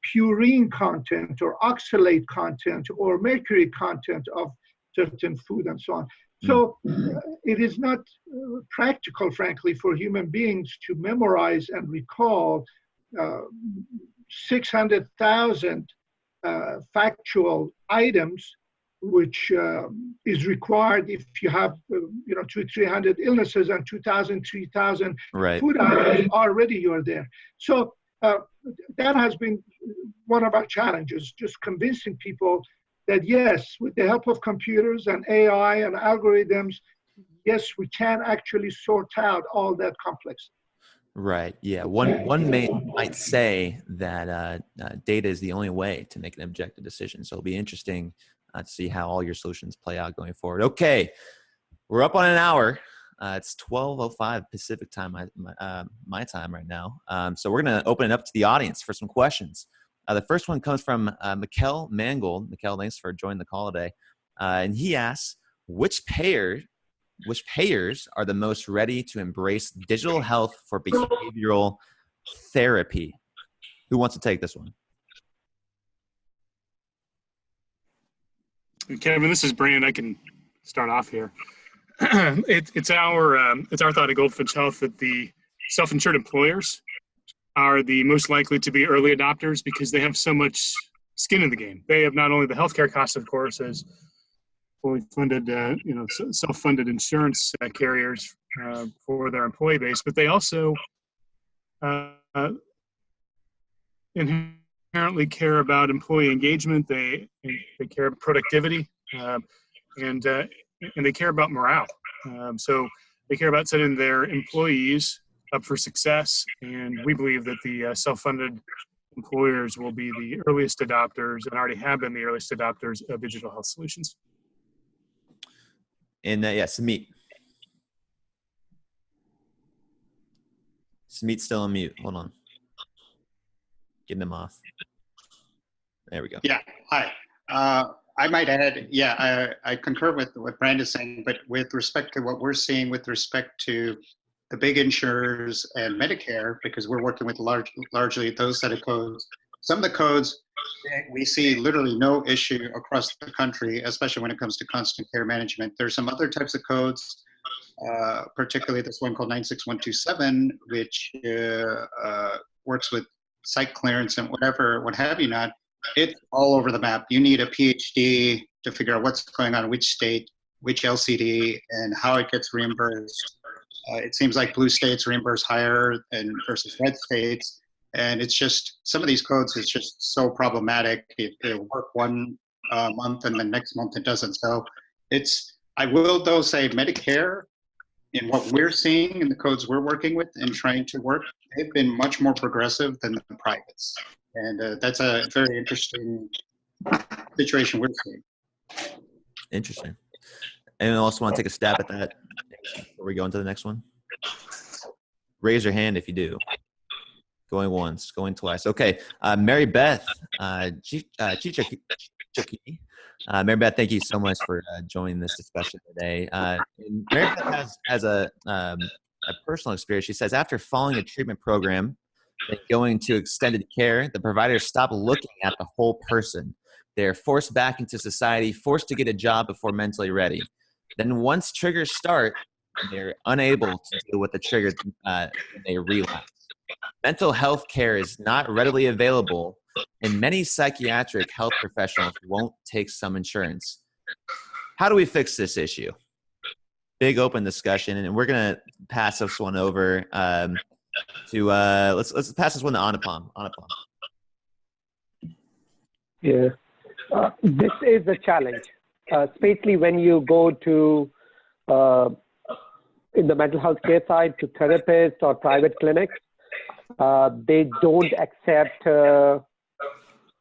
purine content or oxalate content or mercury content of certain food and so on. So it is not practical, frankly, for human beings to memorize and recall 600,000 factual items which is required if you have 200-300 illnesses and 2,000, 3,000 Right. food items, already you're there. So that has been one of our challenges, just convincing people that yes, with the help of computers and AI and algorithms, yes, we can actually sort out all that complexity. Right. Yeah. One might say that data is the only way to make an objective decision. So it'll be interesting to see how all your solutions play out going forward. Okay, we're up on an hour. It's 12:05 Pacific time, my time right now. So we're going to open it up to the audience for some questions. The first one comes from Mikkel Mangold. Mikkel, thanks for joining the call today. And he asks, which payers are the most ready to embrace digital health for behavioral therapy? Who wants to take this one? Kevin, this is Brand. I can start off here. It's our thought at Goldfinch Health that the self-insured employers are the most likely to be early adopters because they have so much skin in the game. They have not only the healthcare costs, of course, as fully funded, self-funded insurance carriers for their employee base, but they also inherently care about employee engagement. They care about productivity, and they care about morale. So they care about setting their employees up for success, and we believe that the self-funded employers will be the earliest adopters and already have been the earliest adopters of digital health solutions. And Samit. Samit's still on mute. Hold on. Getting him off. There we go. Yeah, hi. I might add, I concur with what Brand is saying, but with respect to what we're seeing with respect to the big insurers and Medicare, because we're working with largely those set of codes, some of the codes we see literally no issue across the country, especially when it comes to constant care management. There's some other types of codes, particularly this one called 96127, which works with site clearance and what have you not. It's all over the map. You need a PhD to figure out what's going on in which state, which LCD, and how it gets reimbursed. It seems like blue states reimburse higher versus red states. And it's just, some of these codes is just so problematic. It'll work one month and the next month it doesn't. So I will though say Medicare, in what we're seeing in the codes we're working with and trying to work, they've been much more progressive than the privates. And that's a very interesting situation we're seeing. Interesting. Anyone else want to take a stab at that before we go into the next one? Raise your hand if you do. Going once, going twice. Okay, Mary Beth, Chichaki. Mary Beth, thank you so much for joining this discussion today. And Mary Beth has a personal experience. She says, after following a treatment program and going to extended care, the providers stop looking at the whole person. They're forced back into society, forced to get a job before mentally ready. Then once triggers start, they're unable to deal with the triggers when they relapse. Mental health care is not readily available, and many psychiatric health professionals won't take some insurance. How do we fix this issue? Big open discussion, and we're going to pass this one over to let's pass this one to Anupam. Yeah, this is a challenge, especially when you go to in the mental health care side to therapists or private clinics. They don't accept,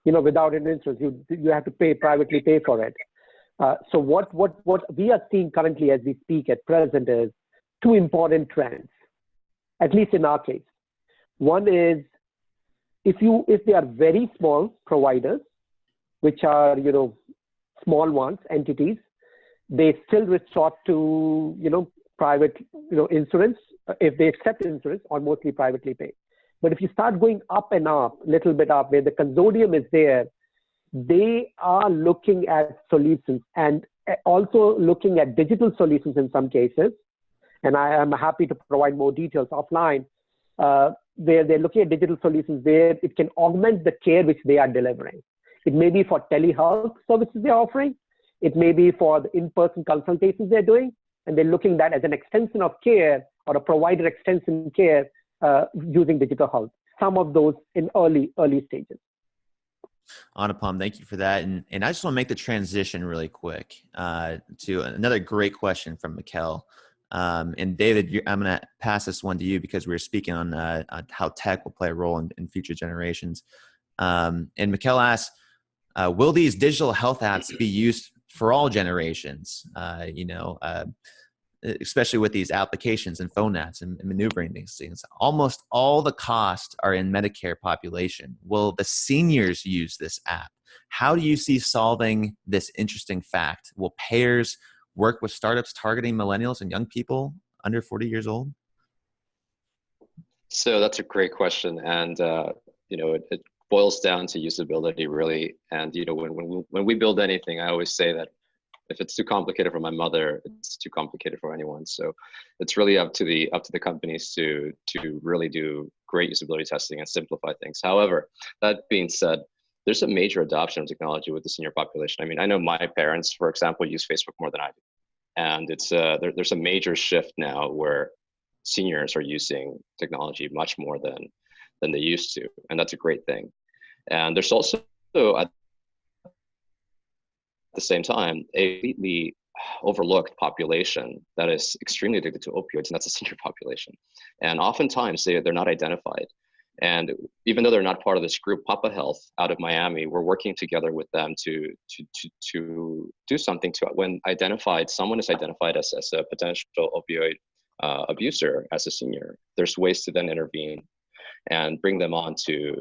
without an insurance. You have to privately pay for it. So what we are seeing currently as we speak at present is two important trends, at least in our case. One is if they are very small providers, which are small ones, entities, they still resort to private insurance if they accept insurance, or mostly privately paid. But if you start going up and up, little bit up, where the consortium is there, they are looking at solutions and also looking at digital solutions in some cases. And I am happy to provide more details offline, where they're looking at digital solutions where it can augment the care which they are delivering. It may be for telehealth services they're offering. It may be for the in-person consultations they're doing, and they're looking at that as an extension of care or a provider extension care using digital health. Some of those in early stages. Anupam, thank you for that. And I just want to make the transition really quick to another great question from Mikkel. And David, I'm going to pass this one to you because we were speaking on how tech will play a role in future generations. And Mikkel asks, will these digital health apps be used for all generations? Especially with these applications and phone apps and maneuvering these things. Almost all the costs are in Medicare population. Will the seniors use this app? How do you see solving this interesting fact? Will payers work with startups targeting millennials and young people under 40 years old? So that's a great question. And, it boils down to usability really. And, when we build anything, I always say that if it's too complicated for my mother, it's too complicated for anyone. So it's really up to the companies to really do great usability testing and simplify things. However, that being said, there's a major adoption of technology with the senior population. I mean, I know my parents, for example, use Facebook more than I do. And it's there's a major shift now where seniors are using technology much more than they used to. And that's a great thing. And there's also, at the same time, a completely overlooked population that is extremely addicted to opioids, and that's the senior population. And oftentimes they're not identified. And even though they're not part of this group, Papa Health out of Miami, we're working together with them to do something to, when someone is identified as a potential opioid abuser as a senior, there's ways to then intervene and bring them on to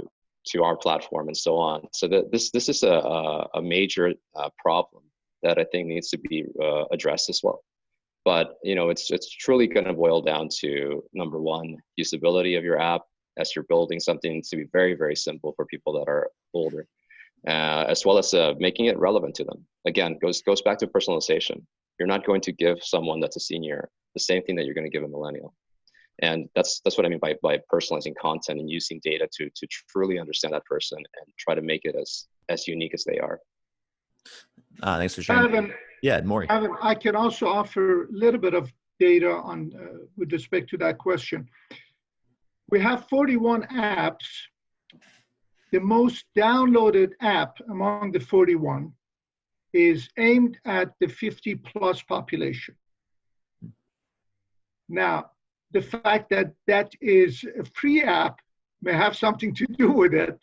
our platform and so on. So this is a major problem that I think needs to be addressed as well. But it's truly going to boil down to, number one, usability of your app as you're building something to be very, very simple for people that are older, as well as making it relevant to them. Again, goes back to personalization. You're not going to give someone that's a senior the same thing that you're going to give a millennial. And that's what I mean by personalizing content and using data to truly understand that person and try to make it as unique as they are. Thanks for sharing. Maury. I can also offer a little bit of data on with respect to that question. We have 41 apps. The most downloaded app among the 41 is aimed at the 50 plus population. Now, the fact that that is a free app may have something to do with it,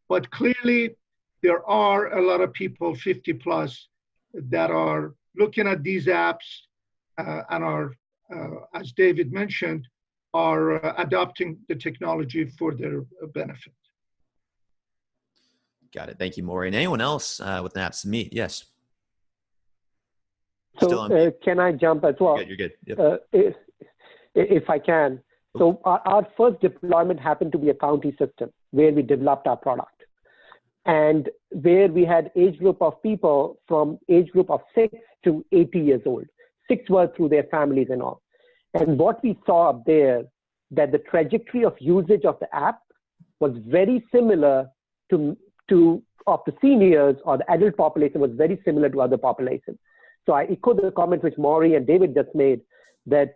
but clearly there are a lot of people 50 plus that are looking at these apps and are, as David mentioned, are adopting the technology for their benefit. Got it. Thank you, Maury. And anyone else with an app to meet? Yes. So can I jump as well? You're good. Yep. If I can. So our first deployment happened to be a county system where we developed our product, and where we had age group of people from age group of 6 to 80 years old. 6 were through their families and all. And what we saw up there, that the trajectory of usage of the app was very similar to of the seniors, or the adult population was very similar to other populations. So I echo the comment which Maury and David just made, that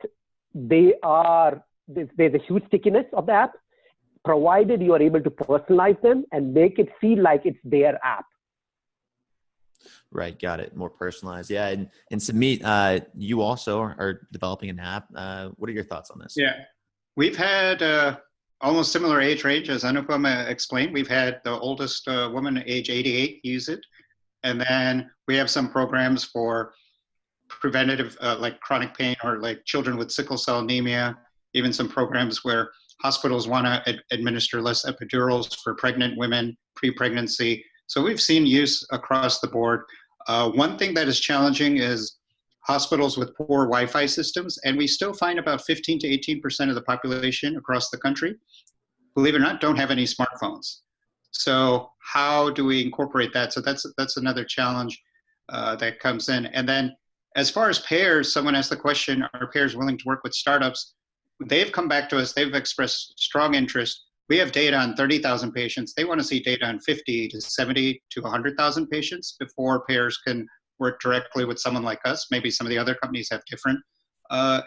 there's a huge stickiness of the app, provided you are able to personalize them and make it feel like it's their app. Right, got it. More personalized. Yeah, and Samit, you also are developing an app. What are your thoughts on this? Yeah, we've had almost similar age range as Anupam explained. We've had the oldest woman, age 88, use it. And then we have some programs for preventative, like chronic pain, or like children with sickle cell anemia, even some programs where hospitals want to administer less epidurals for pregnant women, pre-pregnancy. So we've seen use across the board. One thing that is challenging is hospitals with poor Wi-Fi systems, and we still find about 15 to 18% of the population across the country, believe it or not, don't have any smartphones. So how do we incorporate that? So that's another challenge that comes in. And then as far as payers, someone asked the question, are payers willing to work with startups? They've come back to us, they've expressed strong interest. We have data on 30,000 patients. They want to see data on 50 to 70 to 100,000 patients before payers can work directly with someone like us. Maybe some of the other companies have different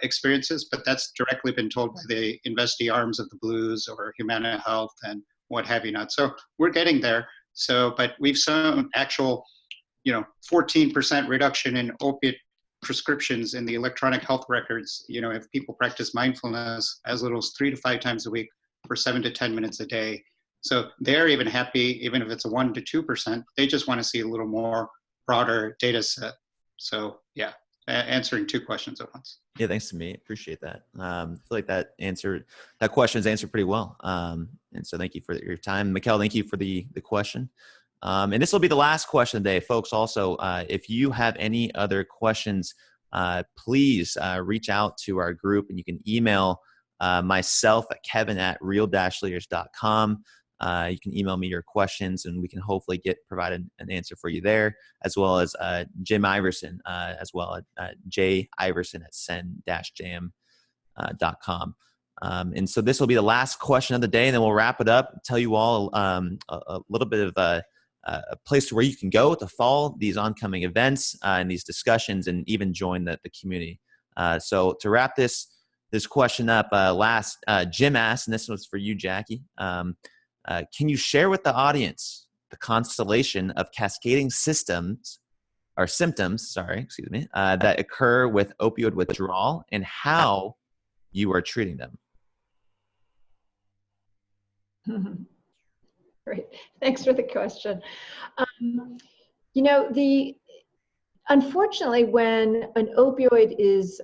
experiences, but that's directly been told by the investee arms of the Blues or Humana Health and what have you not. So we're getting there. So, but we've seen actual, 14% reduction in opiate prescriptions in the electronic health records. If people practice mindfulness as little as 3 to 5 times a week for 7 to 10 minutes a day. So they're even happy, even if it's a 1 to 2%, they just want to see a little more broader data set. So yeah, answering 2 questions at once. Yeah, thanks to me. Appreciate that. I feel like that question is answered pretty well. And so thank you for your time. Mikkel, thank you for the question. And this will be the last question today, folks. Also, if you have any other questions, please reach out to our group, and you can email myself at kevin@real-leaders.com. You can email me your questions, and we can hopefully provide an answer for you there, as well as Jim Iverson, as well at jiverson@send-jam.com. And so this will be the last question of the day, and then we'll wrap it up, tell you all a little bit of a place where you can go to follow these oncoming events and these discussions, and even join the community. So to wrap this question up, Jim asked, and this was for you, Jackie, can you share with the audience the constellation of cascading symptoms that occur with opioid withdrawal and how you are treating them? Great. Thanks for the question. Unfortunately, when an opioid is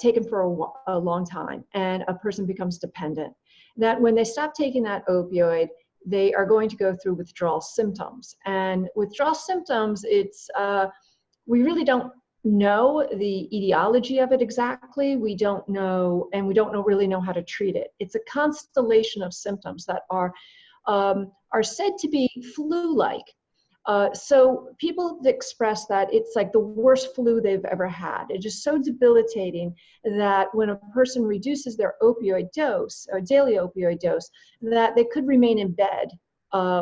taken for a long time and a person becomes dependent, that when they stop taking that opioid, they are going to go through withdrawal symptoms. And withdrawal symptoms, we really don't know the etiology of it exactly. We don't really know how to treat it. It's a constellation of symptoms that are said to be flu-like. So people express that it's like the worst flu they've ever had. It's just so debilitating that when a person reduces their opioid dose, or daily opioid dose, that they could remain in bed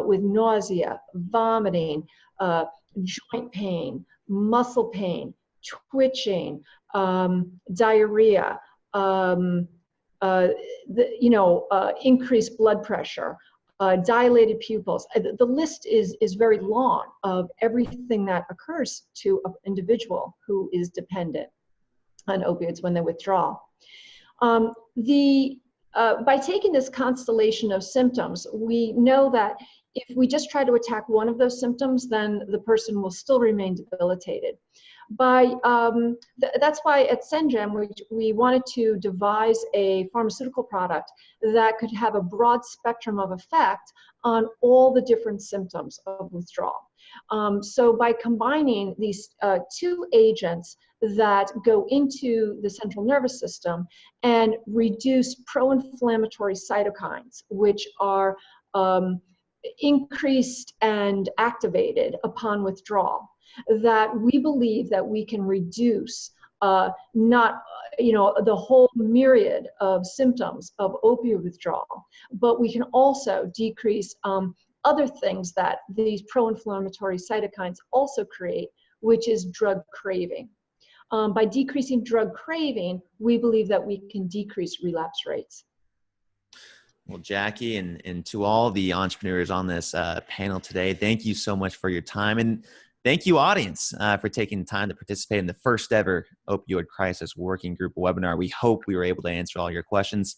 with nausea, vomiting, joint pain, muscle pain, twitching, diarrhea, increased blood pressure, dilated pupils. The list is very long of everything that occurs to an individual who is dependent on opioids when they withdraw. By taking this constellation of symptoms, we know that if we just try to attack one of those symptoms, then the person will still remain debilitated. That's why at SendJam we wanted to devise a pharmaceutical product that could have a broad spectrum of effect on all the different symptoms of withdrawal. So by combining these 2 agents that go into the central nervous system and reduce pro-inflammatory cytokines, which are increased and activated upon withdrawal, that we believe that we can reduce not the whole myriad of symptoms of opioid withdrawal, but we can also decrease other things that these pro-inflammatory cytokines also create, which is drug craving. By decreasing drug craving, we believe that we can decrease relapse rates. Well, Jackie, and to all the entrepreneurs on this panel today, thank you so much for your time. And thank you, audience, for taking the time to participate in the first ever Opioid Crisis Working Group webinar. We hope we were able to answer all your questions.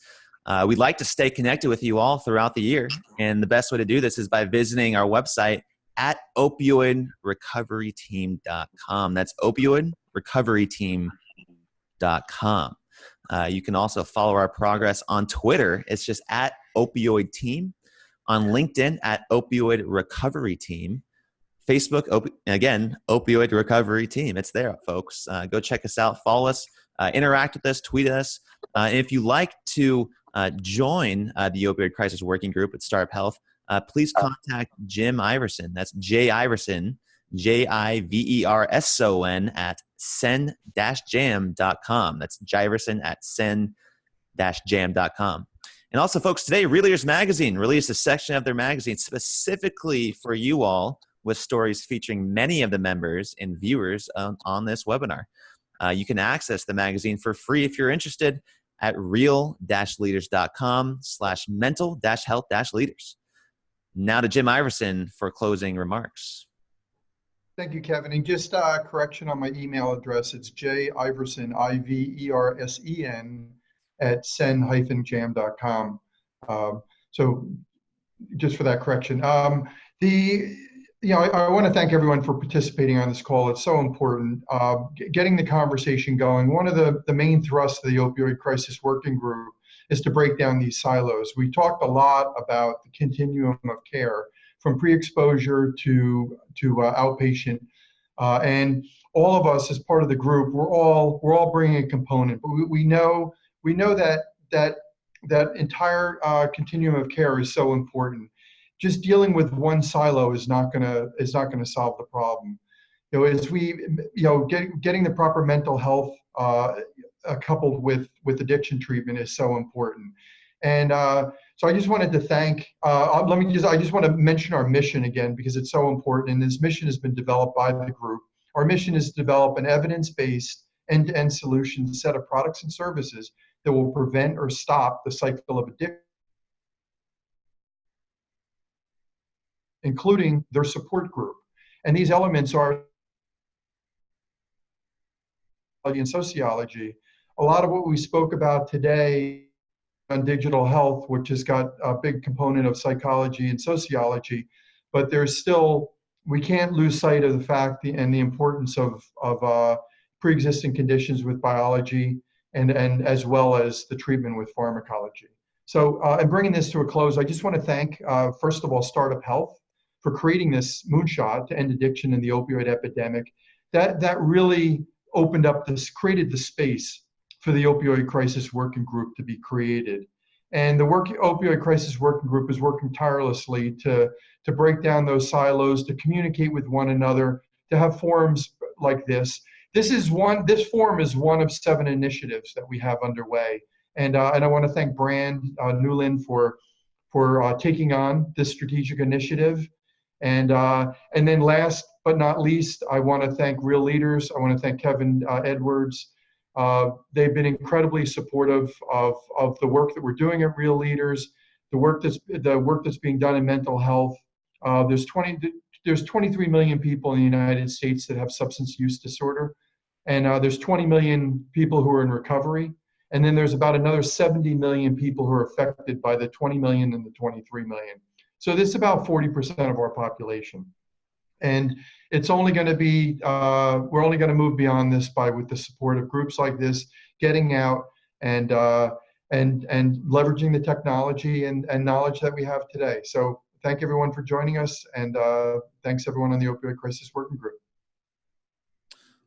We'd like to stay connected with you all throughout the year. And the best way to do this is by visiting our website at opioidrecoveryteam.com. That's opioidrecoveryteam.com. You can also follow our progress on Twitter. It's just at Opioid Team. On LinkedIn at Opioid Recovery Team. Facebook, again, Opioid Recovery Team. It's there, folks. Go check us out. Follow us. Interact with us. Tweet us. And if you'd like to join the Opioid Crisis Working Group at Startup Health, please contact Jim Iverson. That's J Iverson, Jiverson at send-jam.com. That's Jiverson at send-jam.com. And also, folks, today, Real Leaders Magazine released a section of their magazine specifically for you all with stories featuring many of the members and viewers on this webinar. You can access the magazine for free if you're interested at real-leaders.com/mental-health-leaders. Now to Jim Iverson for closing remarks. Thank you, Kevin. And just a correction on my email address. It's jiverson, Iversen, at sen-jam.com. So just for that correction. I want to thank everyone for participating on this call. It's so important. Getting the conversation going. One of the main thrusts of the Opioid Crisis Working Group is to break down these silos. We talked a lot about the continuum of care, from pre-exposure to outpatient, and all of us as part of the group, we're all bringing a component. But we know that entire continuum of care is so important. Just dealing with one silo is not gonna solve the problem. As we getting the proper mental health coupled with addiction treatment is so important. And so I just wanted to thank, I just want to mention our mission again, because it's so important. And this mission has been developed by the group. Our mission is to develop an evidence-based end-to-end solution set of products and services that will prevent or stop the cycle of addiction, including their support group. And these elements are in sociology. A lot of what we spoke about today on digital health, which has got a big component of psychology and sociology, but there's still, we can't lose sight of the fact and the importance of pre-existing conditions with biology and as well as the treatment with pharmacology. So, and bringing this to a close, I just want to thank, first of all, Startup Health for creating this moonshot to end addiction in the opioid epidemic. That really opened up created the space for the Opioid Crisis Working Group to be created. And the Opioid Crisis Working Group is working tirelessly to break down those silos, to communicate with one another, to have forums like this. This forum is one of 7 initiatives that we have underway. And I want to thank Brand Newland for taking on this strategic initiative. And then last but not least, I want to thank Real Leaders. I want to thank Kevin Edwards. They've been incredibly supportive of the work that we're doing at Real Leaders, the work that's being done in mental health. There's 23 million people in the United States that have substance use disorder, and there's 20 million people who are in recovery, and then there's about another 70 million people who are affected by the 20 million and the 23 million. So this is about 40% of our population. And it's only going to be, we're only going to move beyond this with the support of groups like this, getting out and leveraging the technology and knowledge that we have today. So thank everyone for joining us, and thanks everyone on the Opioid Crisis Working Group.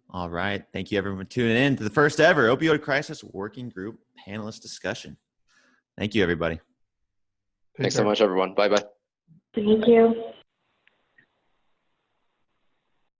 All right. Thank you everyone for tuning in to the first ever Opioid Crisis Working Group panelist discussion. Thank you, everybody. Thanks so much, everyone. Bye-bye. Thank you.